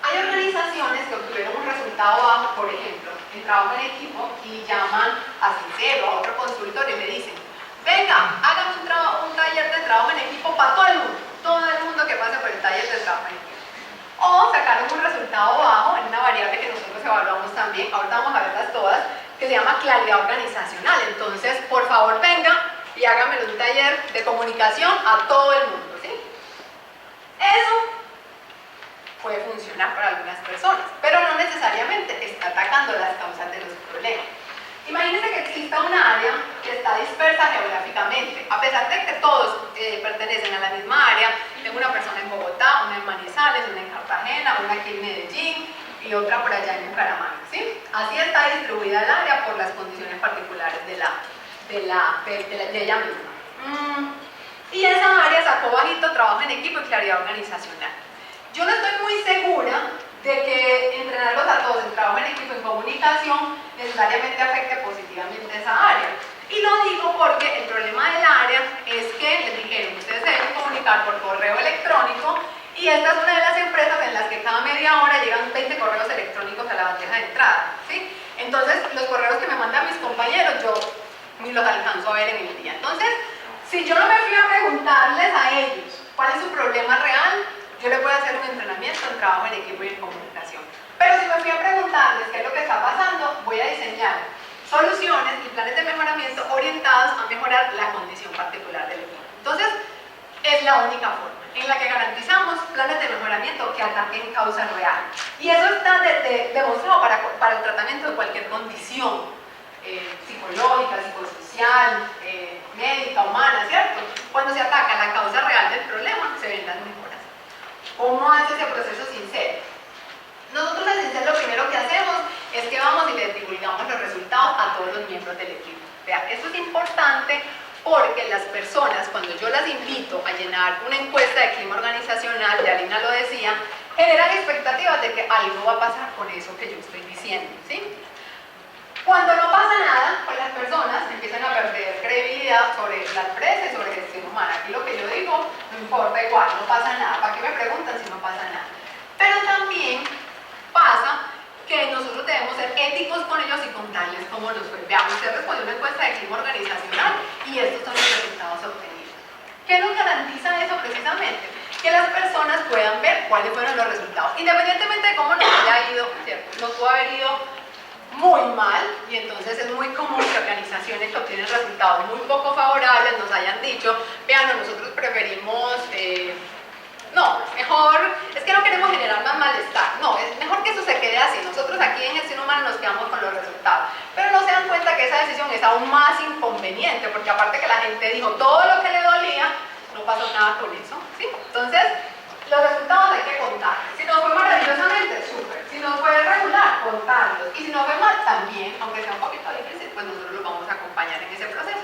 Hay organizaciones que obtuvieron un resultado bajo, por ejemplo, en trabajo en equipo, y llaman a Sincero, a otro consultor, y le dicen: venga, hágame un taller de trabajo en equipo para todo el mundo que pase por el taller de trabajo en equipo. O sacaron un resultado bajo en una variable que nosotros evaluamos también, ahorita vamos a verlas todas, que se llama claridad organizacional. Entonces, por favor, venga y hágame un taller de comunicación a todo el mundo, ¿sí? Eso puede funcionar para algunas personas, pero no necesariamente está atacando las causas de los problemas. Imagínense que exista un área que está dispersa geográficamente, a pesar de que todos pertenecen a la misma área. Tengo una persona en Bogotá, una en Manizales, una en Cartagena, una aquí en Medellín y otra por allá en Bucaramanga, ¿sí? Así está distribuida el área por las condiciones particulares de ella misma. Y esa área sacó bajito trabajo en equipo y claridad organizacional. Yo no estoy muy segura de que entrenarlos a todos en trabajo en equipo en comunicación necesariamente afecte positivamente esa área. Y lo digo porque el problema del área es que les dijeron: ustedes se deben comunicar por correo electrónico, y esta es una de las empresas en las que cada media hora llegan 20 correos electrónicos a la bandeja de entrada, ¿sí? Entonces, los correos que me mandan mis compañeros, yo ni los alcanzo a ver en el día. Entonces, si yo no me fui a preguntarles a ellos cuál es su problema real, yo les voy a hacer un entrenamiento en trabajo en equipo y en comunicación. Pero si me fui a preguntarles qué es lo que está pasando, voy a diseñar soluciones y planes de mejoramiento orientados a mejorar la condición particular del equipo. Entonces, es la única forma en la que garantizamos planes de mejoramiento que ataquen causas reales. Y eso está demostrado para el tratamiento de cualquier condición psicológica, psicosocial, médica, humana, ¿cierto? Cuando se ataca la causa real del problema, se ven las mejoras. ¿Cómo hace ese proceso Sincero? Nosotros en Sincero lo primero que hacemos es que vamos y les divulgamos los resultados a todos los miembros del equipo. Vean, esto es importante porque las personas, cuando yo las invito a llenar una encuesta de clima organizacional, ya Lina lo decía, generan expectativas de que algo va a pasar con eso que yo estoy diciendo, ¿sí? Cuando no pasa nada, pues las personas empiezan a perder credibilidad sobre la empresa y sobre gestión humana. Aquí lo que yo digo no importa, igual, no pasa nada. ¿Para qué me preguntan si no pasa nada? Pero también pasa que nosotros debemos ser éticos con ellos y contarles cómo nos fue. Veamos, usted respondió una encuesta de clima organizacional y estos son los resultados obtenidos. ¿Qué nos garantiza eso precisamente? Que las personas puedan ver cuáles fueron los resultados. Independientemente de cómo nos haya ido, ¿cierto? Nos pudo haber ido muy mal y entonces es muy común que organizaciones que obtienen resultados muy poco favorables nos hayan dicho, vean, nosotros preferimos, no, mejor, es que no queremos generar más malestar, no, es mejor que eso se quede así, nosotros aquí en gestión humana nos quedamos con los resultados, pero no se dan cuenta que esa decisión es aún más inconveniente, porque aparte que la gente dijo todo lo que le dolía, no pasó nada con eso, ¿sí? Entonces, los resultados hay que contarlos. Si nos fue maravillosamente, súper. Si nos fue regular, contarlos. Y si nos fue mal, también, aunque sea un poquito difícil, pues nosotros los vamos a acompañar en ese proceso.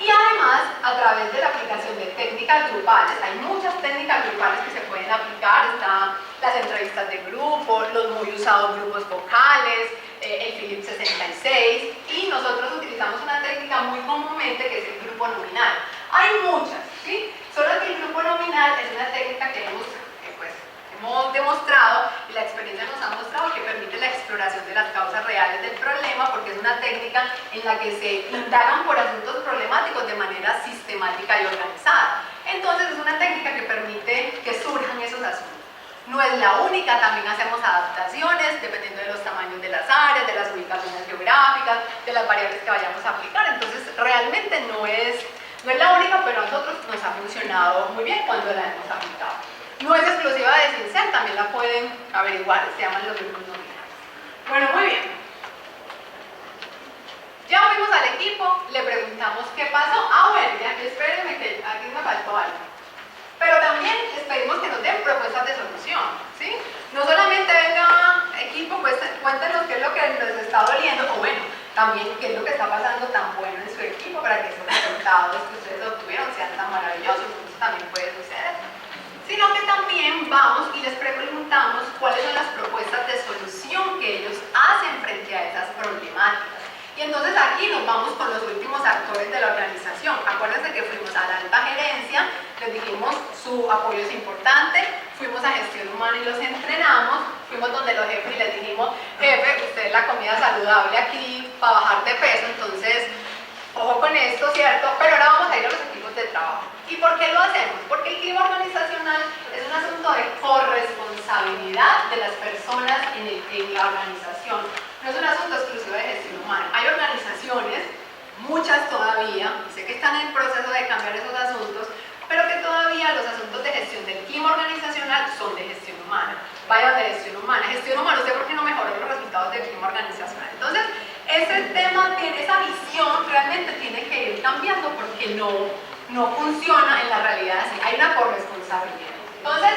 Y además, a través de la aplicación de técnicas grupales, hay muchas técnicas grupales que se pueden aplicar. Están las entrevistas de grupo, los muy usados grupos vocales, el Philips 66. Y nosotros utilizamos una técnica muy comúnmente que es el grupo nominal. Hay muchas, ¿sí? Solo que el grupo nominal es una técnica que hemos demostrado y la experiencia nos ha mostrado que permite la exploración de las causas reales del problema porque es una técnica en la que se indagan por asuntos problemáticos de manera sistemática y organizada. Entonces es una técnica que permite que surjan esos asuntos. No es la única, también hacemos adaptaciones dependiendo de los tamaños de las áreas, de las ubicaciones geográficas, de las variables que vayamos a aplicar. Entonces realmente no es la única, pero a nosotros nos ha funcionado muy bien cuando la hemos aplicado. No es exclusiva de CINCEN, también la pueden averiguar, se llaman los grupos nominales. Bueno, muy bien. Ya fuimos al equipo, le preguntamos qué pasó. Ah, bueno, ya, espérenme que aquí me faltó algo. Pero también les pedimos que nos den propuestas de solución, ¿sí? No solamente venga equipo, pues cuéntenos qué es lo que les está doliendo, o bueno, también qué es lo que está pasando tan bueno en su equipo para que esos resultados que ustedes obtuvieron sean tan maravillosos. Eso también puede suceder. Sino que también vamos y les preguntamos cuáles son las propuestas de solución que ellos hacen frente a esas problemáticas. Y entonces aquí nos vamos con los últimos actores de la organización. Acuérdense que fuimos a la alta gerencia, les dijimos su apoyo es importante, fuimos a gestión humana y los entrenamos, fuimos donde los jefes y les dijimos, jefe, usted es la comida saludable aquí para bajar de peso, entonces ojo con esto, ¿cierto? Pero ahora vamos a ir a los equipos de trabajo. ¿Y por qué lo hacemos? Porque el clima organizacional es un asunto de corresponsabilidad de las personas en la organización. No es un asunto exclusivo de gestión humana. Hay organizaciones, muchas todavía, y sé que están en proceso de cambiar esos asuntos, pero que todavía los asuntos de gestión del clima organizacional son de gestión humana. Vayan de gestión humana. Gestión humana, ¿usted por qué no mejoró los resultados del clima organizacional? Entonces, ese tema, esa visión realmente tiene que ir cambiando porque no funciona en la realidad así. Hay una corresponsabilidad. Entonces,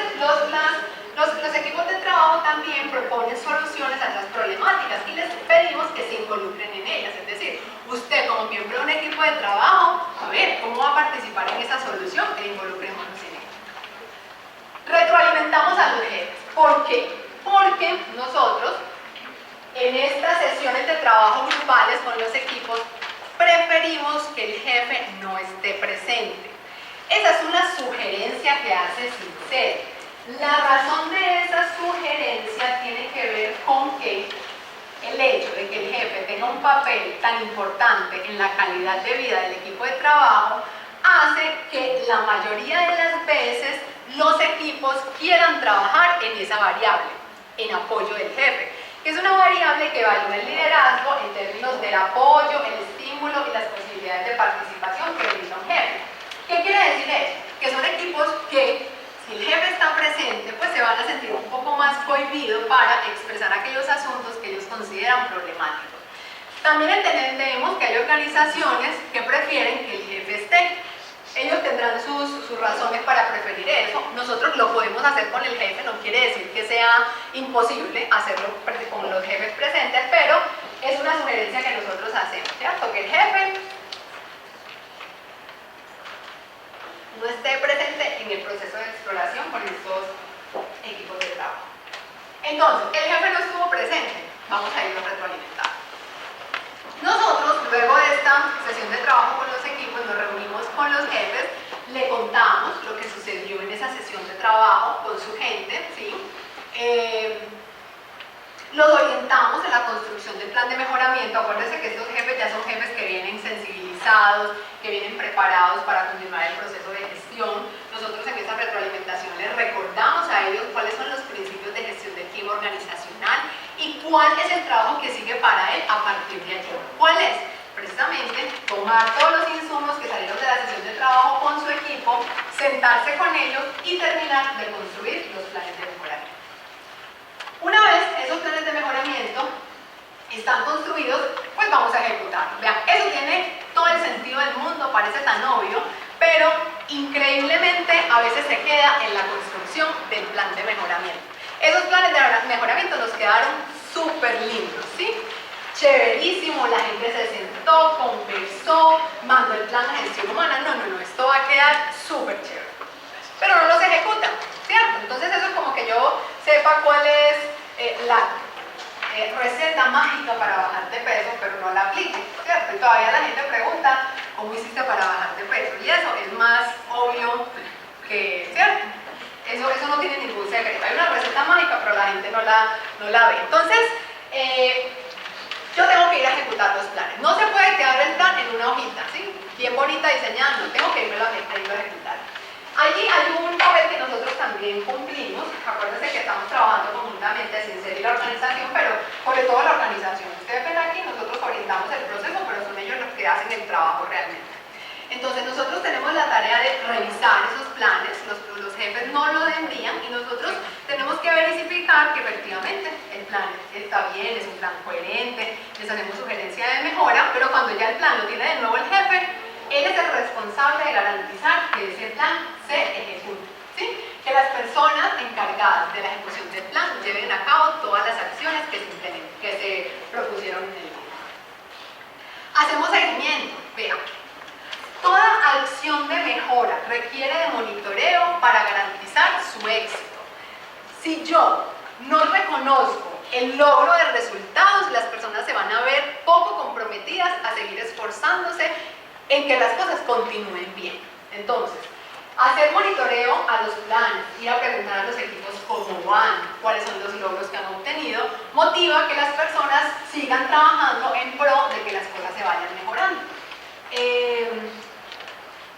los equipos de trabajo también proponen soluciones a esas problemáticas y les pedimos que se involucren en ellas. Es decir, usted como miembro de un equipo de trabajo, a ver, ¿cómo va a participar en esa solución? E involucrémonos en ella. Retroalimentamos a los jefes. ¿Por qué? Porque nosotros, en estas sesiones de trabajo grupales con los equipos, preferimos que el jefe no esté presente. Esa es una sugerencia que hace CINCEN. La razón de esa sugerencia tiene que ver con que el hecho de que el jefe tenga un papel tan importante en la calidad de vida del equipo de trabajo hace que la mayoría de las veces los equipos quieran trabajar en esa variable, en apoyo del jefe, que es una variable que evalúa el liderazgo en términos del apoyo, el estímulo y las posibilidades de participación que brinda un jefe. ¿Qué quiere decir eso? Que son equipos que, si el jefe está presente, pues se van a sentir un poco más cohibidos para expresar aquellos asuntos que ellos consideran problemáticos. También entendemos que hay organizaciones que prefieren que el jefe esté. Ellos tendrán sus razones para preferir eso. Nosotros lo podemos hacer con el jefe, no quiere decir que sea imposible hacerlo con los jefes presentes, pero es una sugerencia que nosotros hacemos, ¿cierto? Que el jefe no esté presente en el proceso de exploración con estos equipos de trabajo. Entonces, el jefe no estuvo presente, vamos a irlo a retroalimentar. Nosotros, luego de esta sesión de trabajo con los equipos, nos reunimos con los jefes, le contamos lo que sucedió en esa sesión de trabajo con su gente, ¿sí? Los orientamos en la construcción del plan de mejoramiento. Acuérdense que estos jefes ya son jefes que vienen sensibilizados, que vienen preparados para continuar el proceso de gestión. Nosotros en esa retroalimentación les recordamos a ellos cuáles son los principios de gestión del equipo organizacional y cuál es el trabajo que sigue para él a partir de allí. ¿Cuál es? Precisamente tomar todos los insumos que salieron de la sesión de trabajo con su equipo, sentarse con ellos y terminar de construir los planes de mejoramiento. Una vez esos planes de mejoramiento están construidos, pues vamos a ejecutarlos. Vean, eso tiene todo el sentido del mundo, parece tan obvio, pero increíblemente a veces se queda en la construcción del plan de mejoramiento. Esos planes de mejoramiento nos quedaron súper lindos, ¿sí? Chéverísimo, la gente se sentó, conversó, mandó el plan de gestión humana. No, esto va a quedar súper chévere. Pero no los ejecutan, ¿cierto? Entonces eso es como que yo sepa cuál es la receta mágica para bajar de peso, pero no la aplique, ¿cierto? Y todavía la gente pregunta, ¿cómo hiciste para bajar de peso? Y eso es más obvio que, ¿cierto? Eso no tiene ningún secreto. Hay una receta mágica, pero la gente no la ve. Entonces, yo tengo que ir a ejecutar los planes. No se puede quedar el plan en una hojita, ¿sí? Bien bonita diseñada, no, tengo que irme a ejecutar. Allí hay un papel que nosotros también cumplimos. Acuérdense que estamos trabajando conjuntamente sin ser la organización, pero sobre todo la organización. Ustedes ven aquí, nosotros orientamos el proceso, pero son ellos los que hacen el trabajo realmente. Entonces nosotros tenemos la tarea de revisar esos planes, los jefes no lo envían y nosotros tenemos que verificar que efectivamente el plan está bien, es un plan coherente, les hacemos sugerencia de mejora, pero cuando ya el plan lo tiene de nuevo el jefe, él es el responsable de garantizar que ese plan se ejecute, ¿sí? Que las personas encargadas de la ejecución del plan lleven a cabo todas las acciones que se propusieron en el plan. Hacemos seguimiento, vean. Toda acción de mejora requiere de monitoreo para garantizar su éxito. Si yo no reconozco el logro de resultados, las personas se van a ver poco comprometidas a seguir esforzándose en que las cosas continúen bien. Entonces, hacer monitoreo a los planes, ir a preguntar a los equipos cómo van, cuáles son los logros que han obtenido, motiva que las personas sigan trabajando en pro de que las cosas se vayan mejorando.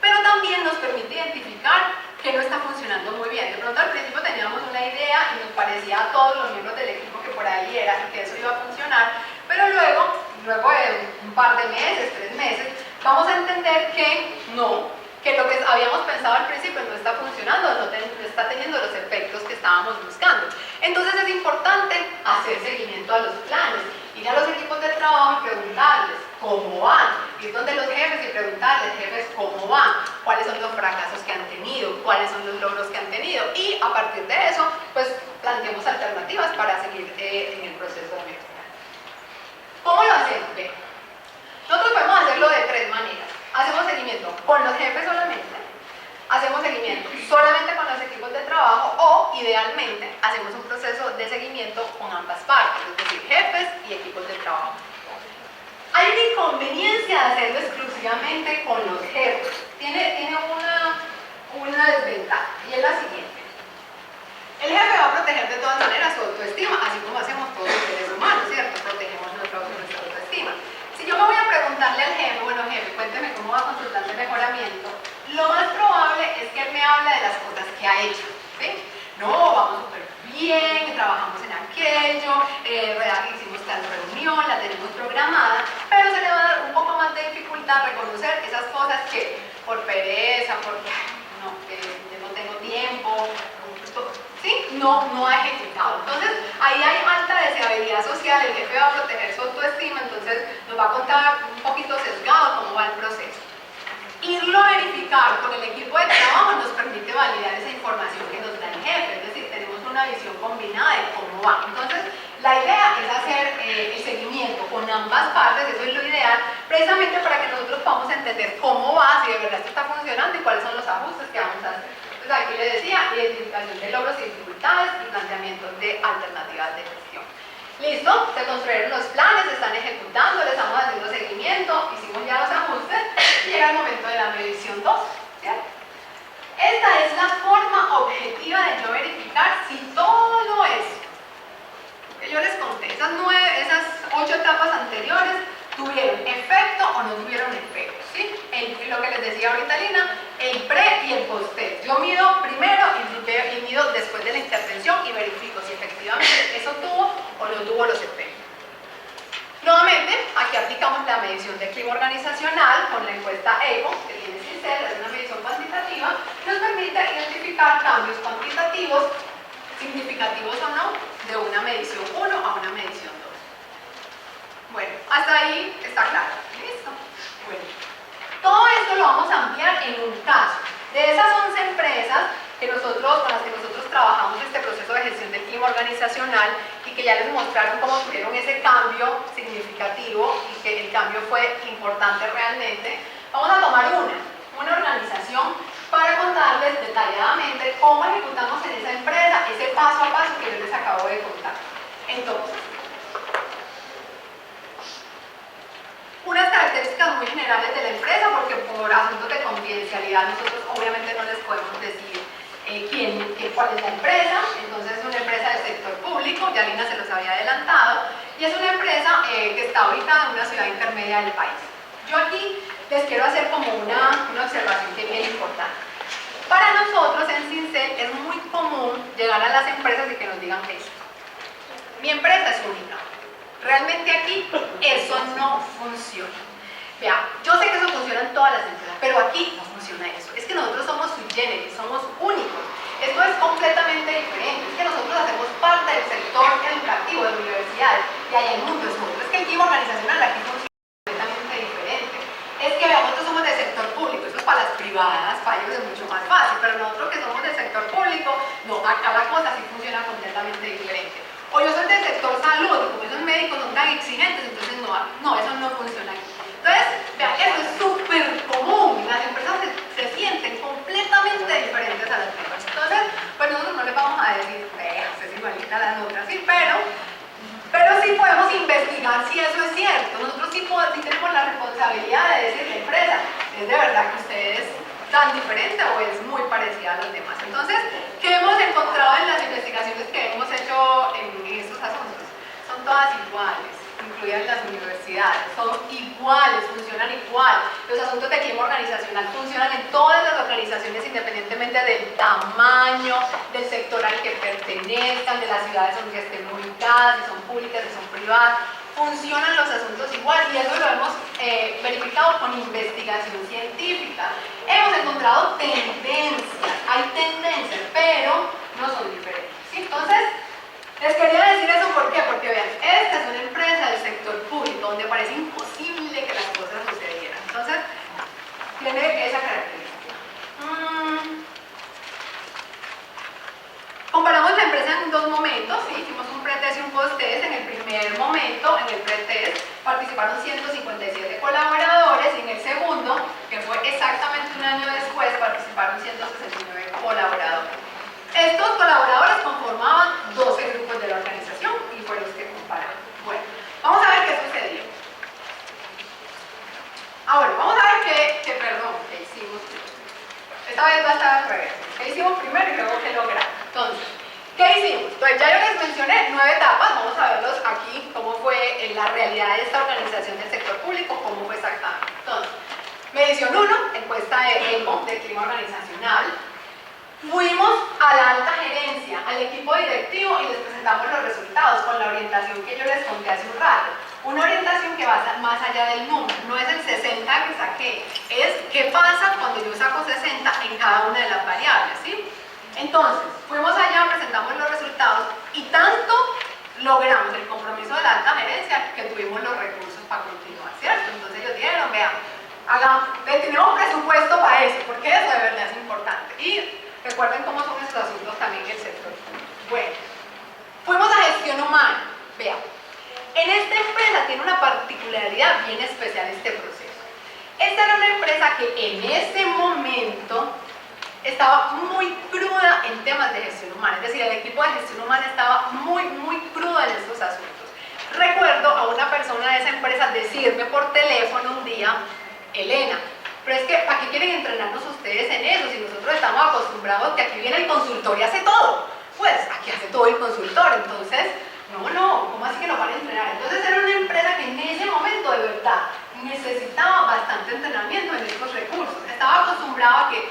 Pero también nos permite identificar que no está funcionando muy bien. De pronto al principio teníamos una idea y nos parecía a todos los miembros del equipo que por ahí era y que eso iba a funcionar, pero luego de un par de meses, 3 meses, vamos a entender que no, que lo que habíamos pensado al principio no está funcionando, no está teniendo los efectos que estábamos buscando. Entonces es importante hacer seguimiento a los planes, ir a los equipos de trabajo y preguntarles cómo van, ir donde los jefes y preguntarles, jefes, cómo van, cuáles son los fracasos que han tenido, cuáles son los logros que han tenido y a partir de eso, pues planteemos alternativas para seguir en el proceso de mejora. ¿Cómo lo hacemos? Bien. Nosotros podemos hacerlo de 3 maneras. Hacemos seguimiento con los jefes solamente, hacemos seguimiento solamente con los equipos de trabajo o, idealmente, hacemos un proceso de seguimiento con ambas partes, es decir, jefes y equipos de trabajo. Hay una inconveniencia de hacerlo exclusivamente con los jefes. Tiene una desventaja y es la siguiente. El jefe va a proteger de todas maneras su autoestima, así como hacemos todos los seres humanos, ¿cierto? Protegemos nuestra autoestima. Si yo me voy a preguntarle al jefe, bueno jefe, cuénteme cómo va con su plan de mejoramiento, lo más probable es que él me hable de las cosas que ha hecho, ¿sí? No, vamos súper bien, trabajamos en aquello, hicimos tal reunión, la tenemos programada, pero se le va a dar un poco más de dificultad reconocer esas cosas que por pereza, porque no tengo tiempo, ¿sí? No ha ejecutado. Entonces, ahí hay alta deseabilidad social, el jefe va a proteger su autoestima, entonces nos va a contar un poquito sesgado cómo va el proceso. Irlo a verificar con el equipo de trabajo nos permite validar esa información que nos da el jefe, es decir, tenemos una visión combinada de cómo va. Entonces, la idea es hacer el seguimiento con ambas partes, eso es lo ideal, precisamente para que nosotros podamos entender cómo va, si de verdad esto está funcionando y cuáles son los ajustes que vamos a hacer. Entonces, aquí les decía, identificación de logros y dificultades y planteamiento de alternativas de Listo, se construyeron los planes, se están ejecutando, le estamos haciendo seguimiento, hicimos ya los ajustes y llega el momento de la medición 2, ¿cierto? Esta es la forma objetiva de yo verificar si todo eso que yo les conté, esas 8 etapas anteriores, tuvieron efecto o no tuvieron efecto, ¿sí? Lo que les decía ahorita Lina, el pre y el post-test. Yo mido primero y mido después de la intervención y verifico si efectivamente eso tuvo o no tuvo los efectos. Nuevamente, aquí aplicamos la medición de clima organizacional con la encuesta EGO, que tiene CINCEN, es una medición cuantitativa, nos permite identificar cambios cuantitativos, significativos o no, de una medición 1 a una medición 2. Bueno, hasta ahí está claro. ¿Listo? Bueno, todo esto lo vamos a ampliar en un caso. De esas 11 empresas con las que nosotros trabajamos este proceso de gestión del clima organizacional y que ya les mostraron cómo tuvieron ese cambio significativo y que el cambio fue importante realmente, vamos a tomar una organización para contarles detalladamente cómo ejecutamos en esa empresa ese paso a paso que yo les acabo de contar. Entonces, unas características muy generales de la empresa, porque por asuntos de confidencialidad nosotros obviamente no les podemos decir cuál es la empresa. Entonces es una empresa del sector público, ya Lina se los había adelantado, y es una empresa que está ubicada en una ciudad intermedia del país. Yo aquí les quiero hacer como una observación que es bien importante. Para nosotros en CINCEN es muy común llegar a las empresas y que nos digan que mi empresa es única. Realmente aquí eso no funciona. Vea, yo sé que eso funciona en todas las empresas, pero aquí no funciona eso. Es que nosotros somos sui generis, somos únicos. Esto es completamente diferente. Es que nosotros hacemos parte del sector educativo de universidades y ahí el mundo es otro. Es que el clima organizacional aquí funciona completamente diferente. Es que vea, nosotros somos del sector público, eso es para las privadas, para ellos es mucho más fácil, pero nosotros que somos del sector público, no, acá la cosa sí funciona completamente diferente. O yo soy del sector salud, y como esos médicos son tan exigentes, entonces no, eso no funciona aquí. Entonces, vean, eso es súper común, las empresas se sienten completamente diferentes a las otras. Entonces, pues nosotros no les vamos a decir, es igualita a las otras, ¿sí? Pero sí podemos investigar si eso es cierto. Nosotros sí tenemos la responsabilidad de decirle a la empresa, ¿es de verdad que ustedes tan diferente o es muy parecida a los demás? Entonces, ¿qué hemos encontrado en las investigaciones que hemos hecho en estos asuntos? Son todas iguales, incluidas las universidades, son iguales, funcionan igual. Los asuntos de clima organizacional funcionan en todas las organizaciones independientemente del tamaño, del sector al que pertenezcan, de las ciudades donde estén ubicadas, si son públicas, si son privadas. Funcionan los asuntos igual y eso lo hemos verificado con investigación científica. Hemos encontrado tendencias, hay tendencias, pero no son diferentes, ¿sí? Entonces, les quería decir eso, ¿por qué? Porque vean, esta es una empresa del sector público donde parece imposible que las cosas sucedieran. Entonces, tiene esa característica. Comparamos la empresa en dos momentos, ¿sí? Hicimos un pretest y un post-test. En el primer momento, en el pretest, participaron 157 colaboradores y en el segundo, que fue exactamente un año después, participaron 169 colaboradores. Estos colaboradores conformaban 12 grupos de la organización y fueron los que compararon. Bueno, vamos a ver qué sucedió. Ahora, vamos a ver qué hicimos. Esta vez va a estar al revés. ¿Qué hicimos primero y luego qué logramos? Entonces, ¿qué hicimos? Pues ya yo les mencioné 9 etapas, vamos a verlos aquí, cómo fue en la realidad de esta organización del sector público, cómo fue exactamente. Entonces, medición 1, encuesta de EGO, de clima organizacional. Fuimos a la alta gerencia, al equipo directivo y les presentamos los resultados con la orientación que yo les conté hace un rato. Una orientación que va más allá del número, no es el 60 que saqué, es qué pasa cuando yo saco 60 en cada una de las variables, ¿sí? Entonces, fuimos allá, presentamos los resultados y tanto logramos el compromiso de la alta gerencia que tuvimos los recursos para continuar, ¿cierto? Entonces ellos dijeron, vean, tenemos presupuesto para eso, porque eso de verdad es importante. Y recuerden cómo son esos asuntos también en el sector. Bueno, fuimos a gestión humana. Vean, en esta empresa tiene una particularidad bien especial este proceso. Esta era una empresa que en ese momento estaba muy cruda en temas de gestión humana, es decir, el equipo de gestión humana estaba muy crudo en estos asuntos. Recuerdo a una persona de esa empresa decirme por teléfono un día, Elena, pero es que ¿para qué quieren entrenarnos ustedes en eso? Si nosotros estamos acostumbrados que aquí viene el consultor y hace todo. Pues aquí hace todo el consultor, entonces, no, ¿cómo así que lo van a entrenar? Entonces era una empresa que en ese momento de verdad necesitaba bastante entrenamiento en estos recursos. Estaba acostumbrado a que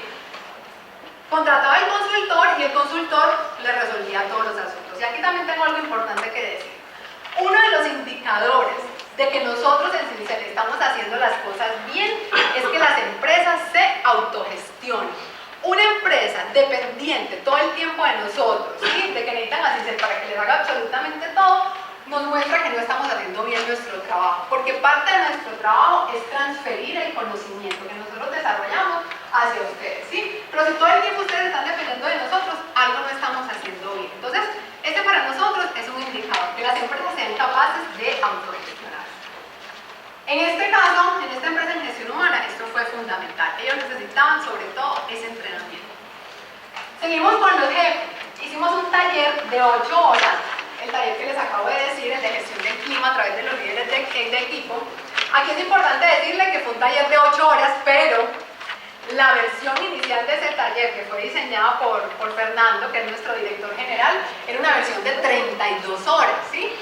contrataba al consultor y el consultor le resolvía todos los asuntos. Y aquí también tengo algo importante que decir. Uno de los indicadores de que nosotros en Cincel estamos haciendo las cosas bien es que las empresas se autogestionen. Una empresa dependiente todo el tiempo de nosotros, ¿sí? De que necesitan a Cincel para que les haga absolutamente todo, nos muestra que no estamos haciendo bien nuestro trabajo, porque parte de nuestro trabajo es transferir el conocimiento que nosotros desarrollamos hacia ustedes, ¿sí? Pero si todo el tiempo ustedes están dependiendo de nosotros, algo no estamos haciendo bien. Entonces, este para nosotros es un indicador, que las empresas sean capaces de autogestionarse. En este caso, en esta empresa en gestión humana, esto fue fundamental. Ellos necesitaban sobre todo ese entrenamiento. Seguimos con los jefes. Hicimos un taller de 8 horas, el taller que les acabo de decir, el de gestión del clima a través de los líderes de equipo. Aquí es importante decirle que fue un taller de 8 horas, pero la versión inicial de ese taller, que fue diseñada por Fernando, que es nuestro director general, era una versión de 32 horas, ¿sí?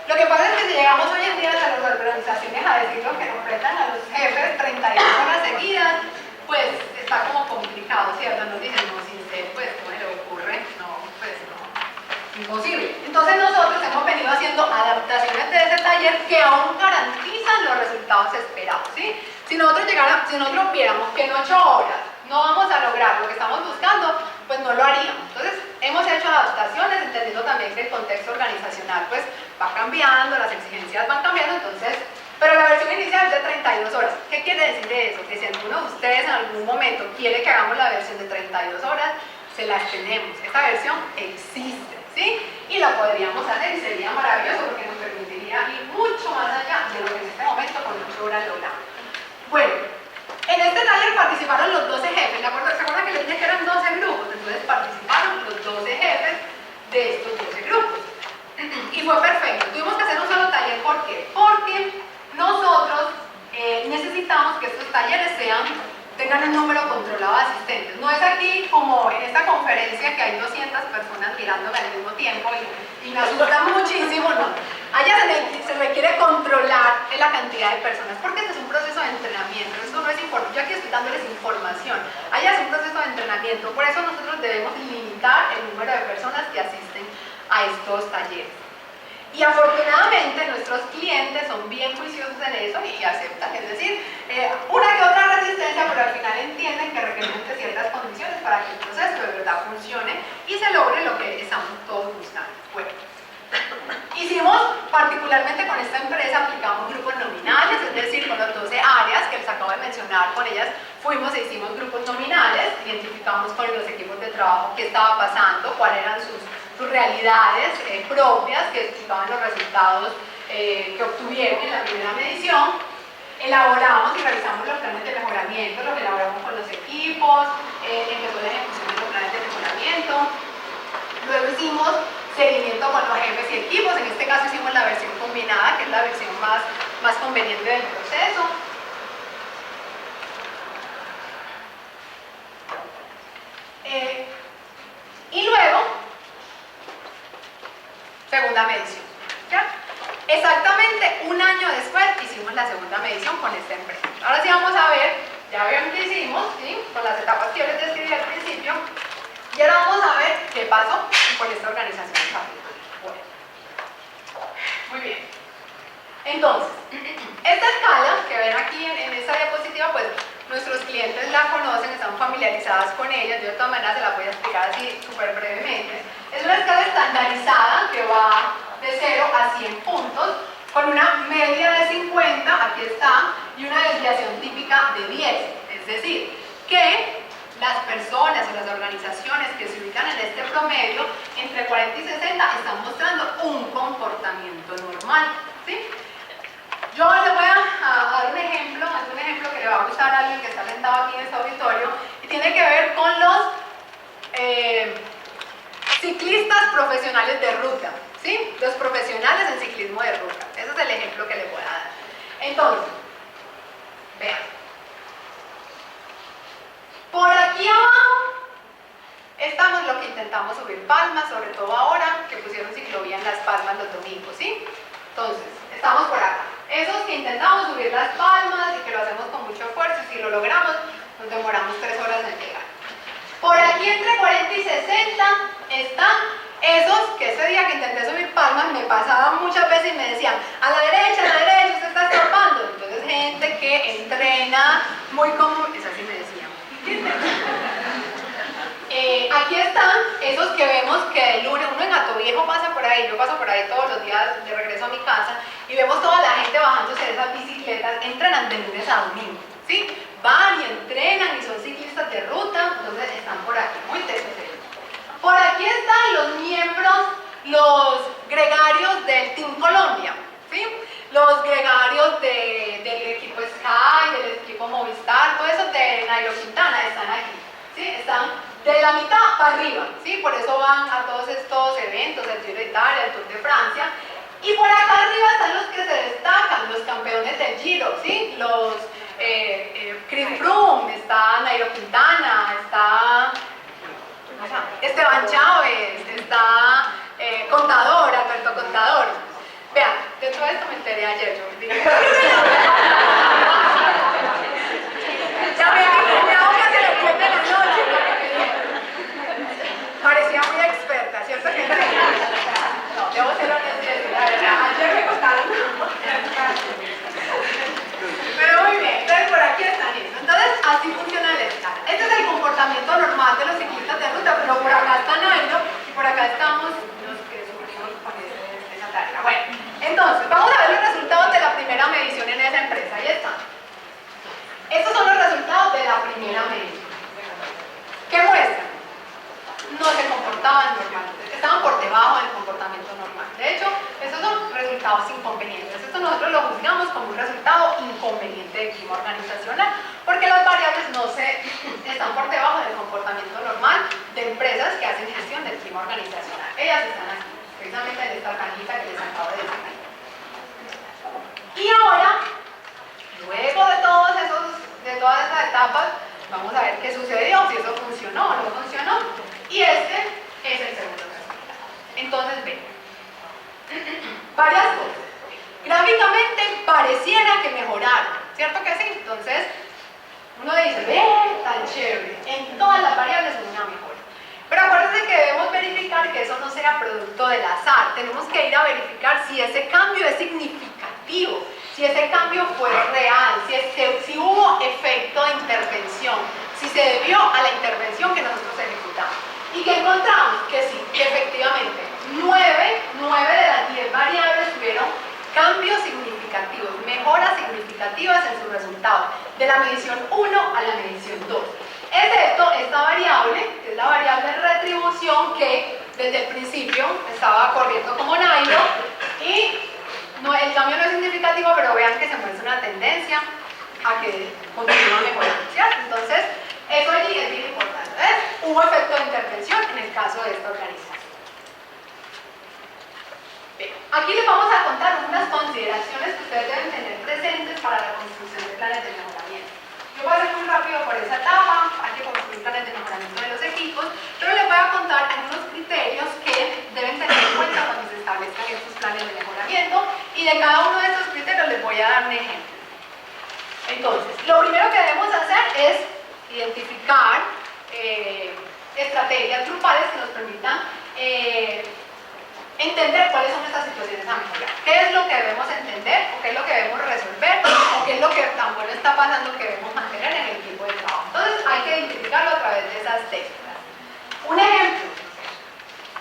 Lo que pasa es que si llegamos hoy en día a las organizaciones a decir lo que nos prestan a los jefes 32 horas seguidas, pues está como complicado, ¿cierto? Nos dicen, no, Cincel, pues, ¿cómo le ocurre? No, pues no, imposible. Entonces nosotros hemos venido haciendo adaptaciones de ese taller que aún garantizan los resultados esperados, ¿sí? Si nosotros viéramos que en 8 horas no vamos a lograr lo que estamos buscando, pues no lo haríamos. Entonces, hemos hecho adaptaciones, entendiendo también que el contexto organizacional pues va cambiando, las exigencias van cambiando, entonces, pero la versión inicial es de 32 horas. ¿Qué quiere decir de eso? Que si alguno de ustedes en algún momento quiere que hagamos la versión de 32 horas, se las tenemos. Esta versión existe, ¿sí? Y la podríamos hacer y sería maravilloso porque nos permitiría ir mucho más allá de lo que en este momento con 8 horas logramos. Bueno, en este taller participaron los 12 jefes. ¿Se acuerdan que les dije que eran 12 grupos? Entonces participaron los 12 jefes de estos 12 grupos. Y fue perfecto. Tuvimos que hacer un solo taller. ¿Por qué? Porque nosotros necesitamos que estos talleres tengan un número controlado de asistentes. No es aquí como en esta conferencia que hay 200 personas mirándome al mismo tiempo y me asusta muchísimo, no. Allá se requiere controlar la cantidad de personas, porque este es un proceso de entrenamiento, esto no es información, yo aquí estoy dándoles información, allá es un proceso de entrenamiento, por eso nosotros debemos limitar el número de personas que asisten a estos talleres. Y afortunadamente nuestros clientes son bien juiciosos en eso y aceptan, es decir, una que otra resistencia, pero al final entienden que requieren de ciertas condiciones para que el proceso de verdad funcione y se logre lo que estamos todos buscando. Bueno, hicimos, particularmente con esta empresa, aplicamos grupos nominales, es decir, con las 12 áreas que les acabo de mencionar, con ellas fuimos e hicimos grupos nominales, identificamos con los equipos de trabajo qué estaba pasando, cuáles eran sus realidades propias que explicaban los resultados que obtuvieron en la primera medición. Elaboramos y revisamos los planes de mejoramiento, los elaboramos con los equipos, empezó la ejecución de los planes de mejoramiento. Luego hicimos seguimiento con los jefes y equipos, en este caso hicimos la versión combinada, que es la versión más conveniente del proceso. Y luego, segunda medición, ¿ya? Exactamente un año después hicimos la segunda medición con esta empresa. Ahora sí vamos a ver, ya vieron qué hicimos, ¿sí? Con las etapas que yo les describí al principio, y ahora vamos a ver qué pasó con esta organización en particular. Bueno, muy bien. Entonces, esta escala que ven aquí en esta diapositiva, pues nuestros clientes la conocen, están familiarizadas con ella, yo de todas maneras se la voy a explicar así súper brevemente. Es una escala estandarizada que va de 0 a 100 puntos, con una media de 50, aquí está, y una desviación típica de 10. Es decir, que las personas o las organizaciones que se ubican en este promedio, entre 40 y 60, están mostrando un comportamiento normal, ¿sí? Yo les voy a dar un ejemplo que le va a gustar a alguien que está sentado aquí en este auditorio, y tiene que ver con los ciclistas profesionales de ruta, ¿sí? Los profesionales en ciclismo de ruta. es el ejemplo que les voy a dar. Entonces, vean. Por aquí abajo estamos lo que intentamos subir palmas, sobre todo ahora que pusieron ciclovía en Las Palmas los domingos, ¿sí? Entonces, estamos por acá. Esos que intentamos subir Las Palmas y que lo hacemos con mucho esfuerzo, y si lo logramos, nos demoramos 3 horas en llegar. Por aquí entre 40 y 60 están esos que ese día que intenté subir palmas me pasaban muchas veces y me decían, a la derecha, usted está estorbando. Entonces, gente que entrena muy común, es así me decían. Aquí están esos que vemos que el lunes, uno en Atoviejo pasa por ahí, yo paso por ahí todos los días de regreso a mi casa y vemos toda la gente bajándose de esas bicicletas, entrenan de lunes a domingo, ¿sí? Van y entrenan y son ciclistas de ruta, entonces están por aquí, muy tesos ellos. Por aquí están los miembros, los gregarios del Team Colombia, ¿sí? Los gregarios del equipo Sky, del equipo Movistar, todo eso de Nairo Quintana están aquí, ¿sí? Están de la mitad para arriba, ¿sí? Por eso van a todos estos eventos, el Giro de Italia, el Tour de Francia. Y por acá arriba están los que se destacan, los campeones del Giro, ¿sí? Los Chris Froome, está Nairo Quintana, está Esteban Chávez, está Contador, Alberto Contador. Vean, de todo esto me enteré ayer, yo dije. Ya me imaginaba que se le pierde la noche. Parecía muy experta, ¿cierto que sí? No, debo ser honesta, la verdad, ayer me contaron. Pero muy bien, entonces por aquí están eso. Entonces, así funciona el escala. Este es el comportamiento normal de los ciclistas de ruta, pero por acá está Nairo y por acá estamos los que sufrimos con esa tarea. Bueno, entonces, vamos a ver los resultados de la primera medición en esa empresa. Ahí están. Estos son los resultados de la primera medición. ¿Qué muestran? No se comportaban normalmente, estaban por debajo del comportamiento normal. De hecho, estos son resultados inconvenientes. Esto nosotros lo juzgamos como un resultado inconveniente de clima organizacional, porque las variables no están por debajo del comportamiento normal de empresas que hacen gestión del clima organizacional. Ellas están aquí, precisamente en esta cajita que les acabo de decir. Y ahora, luego de todas esas etapas, vamos a ver qué sucedió, si eso funcionó o no funcionó. Y este es el segundo resultado. Entonces, ven, varias cosas. Gráficamente pareciera que mejoraron, ¿cierto que sí? Entonces, uno dice, ven, tan chévere, en todas las variables hubo una mejora. Pero acuérdense que debemos verificar que eso no sea producto del azar. Tenemos que ir a verificar si ese cambio es significativo, si ese cambio fue real, si hubo efecto de intervención, si se debió a la intervención que nosotros ejecutamos. Y que encontramos que sí, que efectivamente 9 de las 10 variables tuvieron cambios significativos, mejoras significativas en sus resultados, de la medición 1 a la medición 2. Excepto esta variable, que es la variable retribución, que desde el principio estaba corriendo como Nairo, y el cambio no es significativo, pero vean que se muestra una tendencia a que continúa mejorando, ¿cierto? Entonces, eso allí es bien importante. ¿Ves? Hubo efecto de intervención en el caso de esta organización. Bien, aquí les vamos a contar unas consideraciones que ustedes deben tener presentes para la construcción de planes de mejoramiento. Yo voy a ir muy rápido por esa etapa, hay que construir planes de mejoramiento de los equipos, pero les voy a contar algunos criterios que deben tener en cuenta cuando se establezcan estos planes de mejoramiento, y de cada uno de estos criterios les voy a dar un ejemplo. Entonces, lo primero que debemos hacer es identificar estrategias grupales que nos permitan entender cuáles son estas situaciones a mejorar. ¿Qué es lo que debemos entender? ¿O qué es lo que debemos resolver? ¿O qué es lo que tan bueno está pasando que debemos mantener en el equipo de trabajo? Entonces hay que identificarlo a través de esas técnicas. Un ejemplo,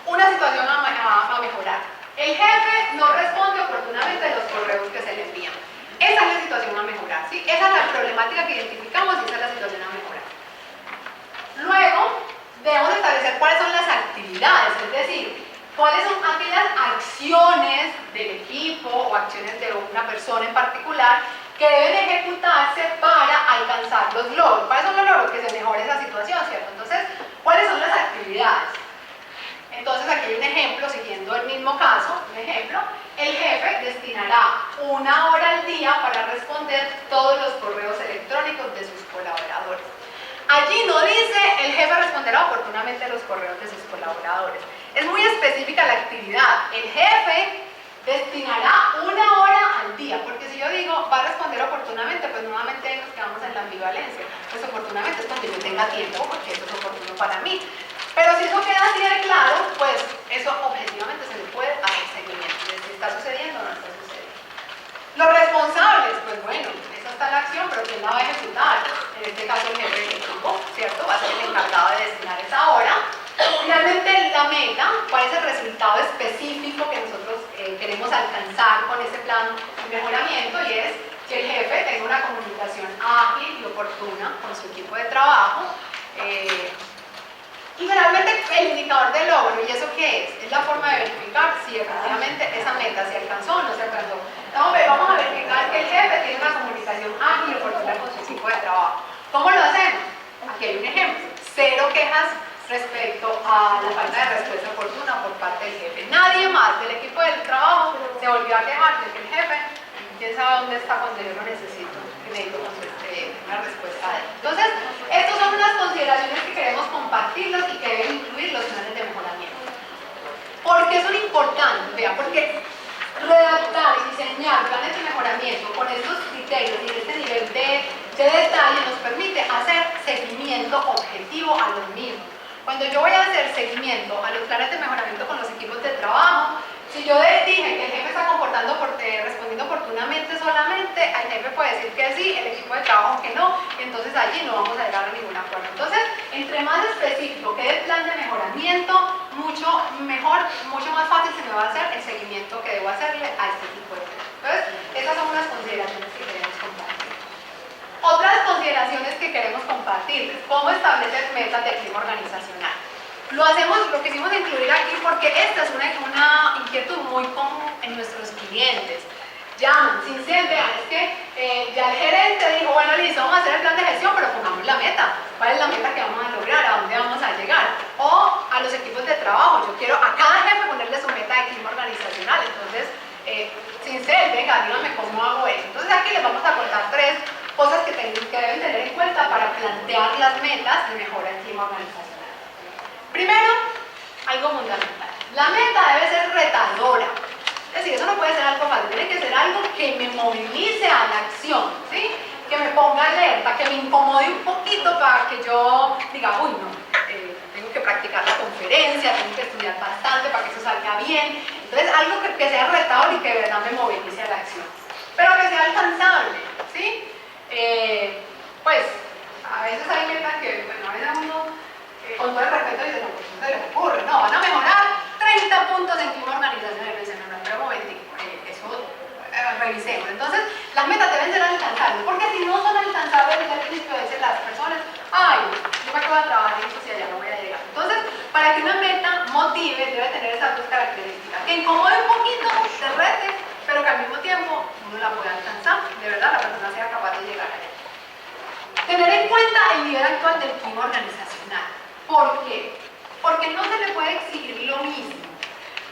una situación a mejorar. El jefe no responde oportunamente a los correos que se le envían. Esa es la situación a mejorar, ¿sí? Esa es la problemática que identificamos y esa es la situación a mejorar. Luego, debemos establecer cuáles son las actividades, es decir, cuáles son aquellas acciones del equipo o acciones de una persona en particular que deben ejecutarse para alcanzar los logros. ¿Cuáles son los logros? Que se mejore esa situación, ¿cierto? Entonces, ¿cuáles son las actividades? Entonces, aquí hay un ejemplo, siguiendo el mismo caso, un ejemplo, el jefe destinará 1 hora al día para responder todos los correos electrónicos de sus colaboradores. Allí no dice el jefe responderá oportunamente los correos de sus colaboradores. Es muy específica la actividad. El jefe destinará 1 hora al día, porque si yo digo va a responder oportunamente, pues nuevamente nos quedamos en la ambivalencia. Pues oportunamente es cuando yo tenga tiempo, porque eso es oportuno para mí. Pero si eso queda así de claro, pues eso objetivamente se le puede hacer seguimiento de si está sucediendo o no está sucediendo. Los responsables, pues bueno, esa está la acción, pero ¿quién la va a ejecutar? En este caso el jefe del equipo, ¿cierto? Va a ser el encargado de destinar esa hora. Finalmente la meta, ¿cuál es el resultado específico que nosotros queremos alcanzar con ese plan de mejoramiento? Y es que el jefe tenga una comunicación ágil y oportuna con su equipo de trabajo. Y finalmente el indicador de logro, ¿y eso qué es? Es la forma de verificar si efectivamente esa meta se alcanzó o no se alcanzó. Vamos a verificar que el jefe tiene una comunicación ágil y oportuna con su equipo de trabajo. ¿Cómo lo hacemos? Aquí hay un ejemplo. 0 quejas respecto a la falta de respuesta oportuna por parte del jefe. Nadie más del equipo del trabajo se volvió a quejar de que el jefe, quién sabe dónde está cuando yo lo necesito, que necesito una respuesta de él. Entonces, estas son unas consideraciones que queremos compartirlos y que deben incluir los planes de mejoramiento. ¿Por qué son importantes? Vean, porque redactar y diseñar planes de mejoramiento con estos criterios y este nivel de detalle nos permite hacer seguimiento objetivo a los mismos. Cuando yo voy a hacer seguimiento a los planes de mejoramiento con los equipos de trabajo, si yo dije que el jefe está respondiendo oportunamente solamente, el jefe puede decir que sí, el equipo de trabajo que no, y entonces allí no vamos a llegar a ningún acuerdo. Entonces, entre más específico quede el plan de mejoramiento, mucho mejor, mucho más fácil se me va a hacer el seguimiento que debo hacerle a este tipo de cosas. Entonces, estas son unas consideraciones que queremos compartir. Otras consideraciones que queremos compartir, cómo establecer metas de clima organizacional. Lo quisimos incluir aquí porque esta es una inquietud muy común en nuestros clientes. Llaman, Cincel, vean, es que ya el gerente dijo, bueno, listo, vamos a hacer el plan de gestión, pero pongamos la meta. ¿Cuál es la meta que vamos a lograr? ¿A dónde vamos a llegar? O a los equipos de trabajo, yo quiero a cada jefe ponerle su meta de clima organizacional. Entonces, Cincel, venga, dígame cómo hago eso. Entonces aquí les vamos a contar 3 cosas que deben tener en cuenta para plantear las metas de mejora en clima organizacional. Primero, algo fundamental. La meta debe ser retadora. Es decir, eso no puede ser algo fácil, tiene que ser algo que me movilice a la acción, ¿sí? Que me ponga alerta, que me incomode un poquito para que yo diga, uy, no, tengo que practicar la conferencia, tengo que estudiar bastante para que eso salga bien. Entonces, algo que sea retador y que de verdad me movilice a la acción. Pero que sea alcanzable, ¿sí? Pues, a veces hay metas que, bueno, a veces uno, con todo el respeto, dice, no, pues no se les ocurre, no, van a mejorar 30 puntos en clima organizacional. Y dicen, no, pero un momentico, eso revisemos. Entonces, las metas deben ser alcanzables, porque si no son alcanzables desde el principio, dicen las personas, ay, yo me acabo de trabajar en esto, si allá no voy a llegar. Entonces, para que una meta motive, debe tener esas 2 características, que incomode un poquito, se rete, pero que al mismo tiempo uno la pueda alcanzar, de verdad la persona sea capaz de llegar allá. Tener en cuenta el nivel actual del clima organizacional. ¿Por qué? Porque no se le puede exigir lo mismo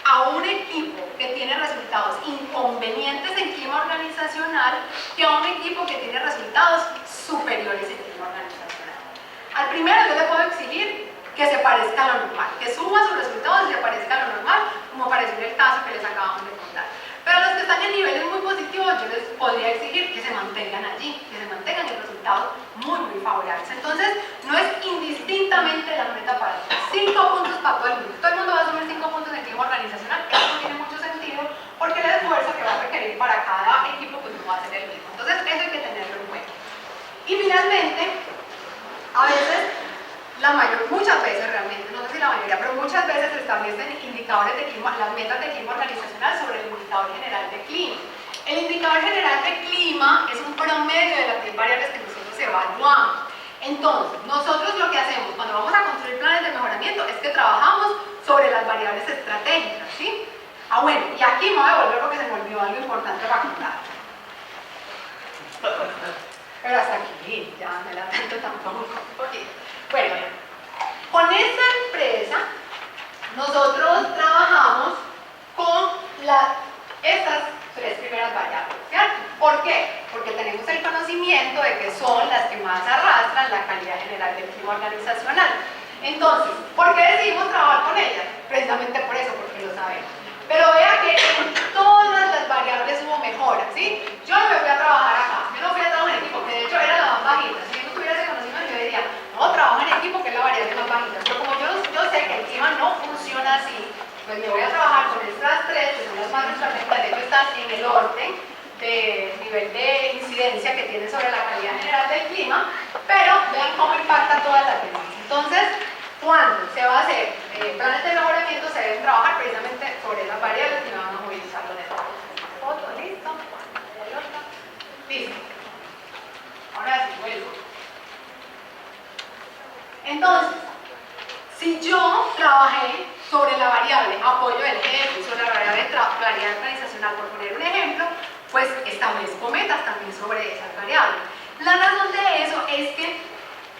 a un equipo que tiene resultados inconvenientes en clima organizacional que a un equipo que tiene resultados superiores en clima organizacional. Al primero yo le puedo exigir que se parezca a lo normal, que suma sus resultados y se parezca a lo normal, como pareció en el caso que les acabamos de contar. Pero a los que están en niveles muy positivos, yo les podría exigir que se mantengan allí, que se mantengan en resultados muy favorables. Entonces, no es indistintamente la meta para todos. 5 puntos para todo el mundo. Todo el mundo va a asumir 5 puntos en clima organizacional. Eso no tiene mucho sentido porque el esfuerzo que va a requerir para cada equipo pues no va a ser el mismo. Entonces, eso hay que tenerlo en cuenta. Y finalmente, a veces, muchas veces realmente, no sé si la mayoría, pero muchas veces se establecen indicadores de clima, las metas de clima organizacional sobre el indicador general de clima. El indicador general de clima es un promedio de las 10 variables que nosotros evaluamos. Entonces, nosotros lo que hacemos cuando vamos a construir planes de mejoramiento es que trabajamos sobre las variables estratégicas, ¿sí? Ah, bueno, y aquí me voy a devolver porque se me olvidó algo importante para contar. Pero hasta aquí, ya me la tanto tampoco. Bueno, con esta empresa nosotros trabajamos con estas 3 primeras variables, ¿cierto? calidad general del clima organizacional. Entonces, ¿por qué decidimos trabajar con ella? Precisamente por eso, porque lo sabemos. Pero vea que en todas las variables hubo mejoras, ¿sí? Yo no me fui a trabajar acá, yo no fui a trabajar en equipo, que de hecho era la más bajita. Si yo no tuviera ese conocimiento, yo diría, no, trabajo en equipo, que es la variable más bajita. Pero como yo sé que el clima no funciona así, pues me voy a trabajar con estas tres, que son las más instrumentales, de hecho están en el orden de nivel de incidencia que tiene sobre la calidad general del clima, pero vean cómo impacta todas las demás. Entonces, cuando se va a hacer planes de mejoramiento, se deben trabajar precisamente sobre esas variables y van a movilizarlo de nuevo. Foto, listo. Listo. Ahora sí, vuelvo. Entonces, si yo trabajé sobre la variable apoyo del jefe, sobre la variable claridad organizacional, por poner un ejemplo, pues establezco metas también sobre esas variables. La razón de eso es que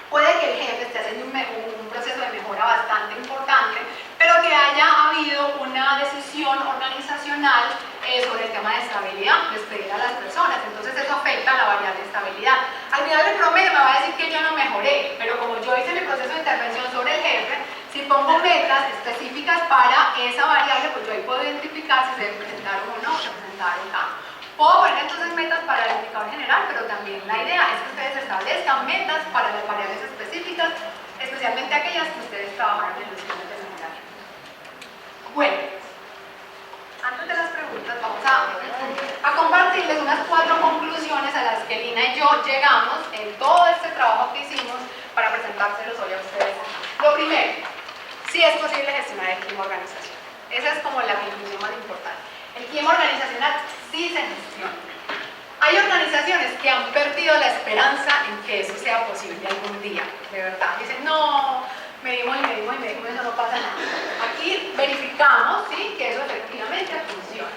puede que el jefe esté haciendo un proceso de mejora bastante importante, pero que haya habido una decisión organizacional sobre el tema de estabilidad, despedir a las personas. Entonces eso afecta a la variable de estabilidad. Al final del promedio me va a decir que yo no mejoré, pero como yo hice mi proceso de intervención sobre el jefe, si pongo metas específicas para esa variable, pues yo ahí puedo identificar si se presentaron o no se presentaron cambios. Puedo poner entonces metas para el indicador general, pero también la idea es que ustedes establezcan metas para las variables específicas, especialmente aquellas que ustedes trabajaron en los planes de mejoramiento. Bueno, antes de las preguntas vamos a compartirles unas 4 conclusiones a las que Lina y yo llegamos en todo este trabajo que hicimos para presentárselos hoy a ustedes. Lo primero, sí es posible gestionar el clima organizacional. Esa es como la conclusión más importante. El clima organizacional sí se gestiona. Hay organizaciones que han perdido la esperanza en que eso sea posible algún día, de verdad. Dicen, no, medimos, eso no pasa nada. Aquí verificamos, ¿sí?, que eso efectivamente funciona.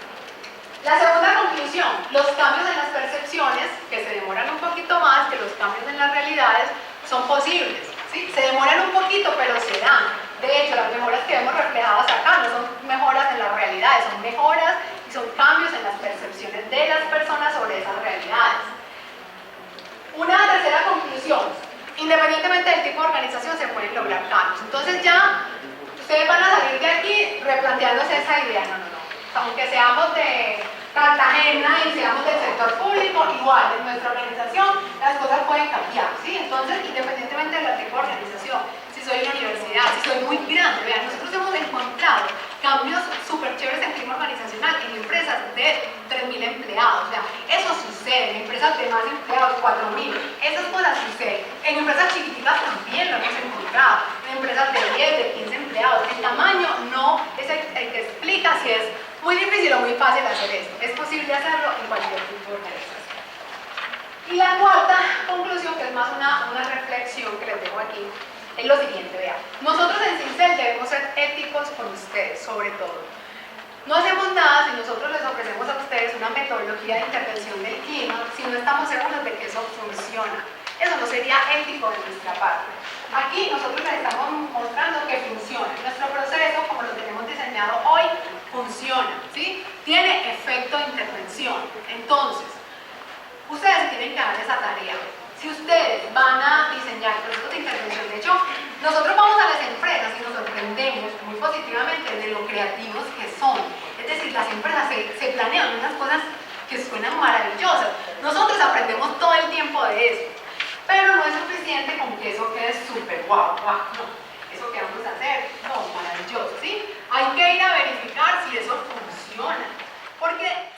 La segunda conclusión, los cambios en las percepciones, que se demoran un poquito más que los cambios en las realidades, son posibles, ¿sí? Se demoran un poquito, pero se dan. De hecho, las mejoras que vemos reflejadas acá no son mejoras en las realidades, son mejoras y son cambios en las percepciones de las personas sobre esas realidades. Una tercera conclusión, independientemente del tipo de organización se pueden lograr cambios. Entonces ya ustedes van a salir de aquí replanteándose esa idea. No. Aunque seamos de Cartagena y seamos del sector público, igual en nuestra organización las cosas pueden cambiar, ¿sí? Entonces, independientemente del tipo de organización, si soy una universidad, si soy muy grande, vean, nosotros hemos encontrado cambios súper chéveres en clima organizacional en empresas de 3.000 empleados, o sea, eso sucede, en empresas de más empleados, 4.000, esas cosas suceden. En empresas chiquititas también lo hemos encontrado, en empresas de 10, de 15 empleados. El tamaño no es el que explica si es muy difícil o muy fácil hacer esto. Es posible hacerlo en cualquier tipo de organización. Y la cuarta conclusión, que es más una reflexión que les dejo aquí, es lo siguiente, vean. Nosotros en Cincel debemos ser éticos con ustedes, sobre todo. No hacemos nada si nosotros les ofrecemos a ustedes una metodología de intervención del clima si no estamos seguros de que eso funciona. Eso no sería ético de nuestra parte. Aquí nosotros les estamos mostrando que funciona. Nuestro proceso, como lo tenemos diseñado hoy, funciona, ¿sí? Tiene efecto de intervención. Entonces, ustedes tienen que dar esa tarea. Si ustedes van a diseñar procesos de intervención, de hecho, nosotros vamos a las empresas y nos sorprendemos muy positivamente de lo creativos que son. Es decir, las empresas se planean unas cosas que suenan maravillosas. Nosotros aprendemos todo el tiempo de eso. Pero no es suficiente con que eso quede súper guau, no. Eso que vamos a hacer, no, maravilloso, ¿sí? Hay que ir a verificar si eso funciona. Porque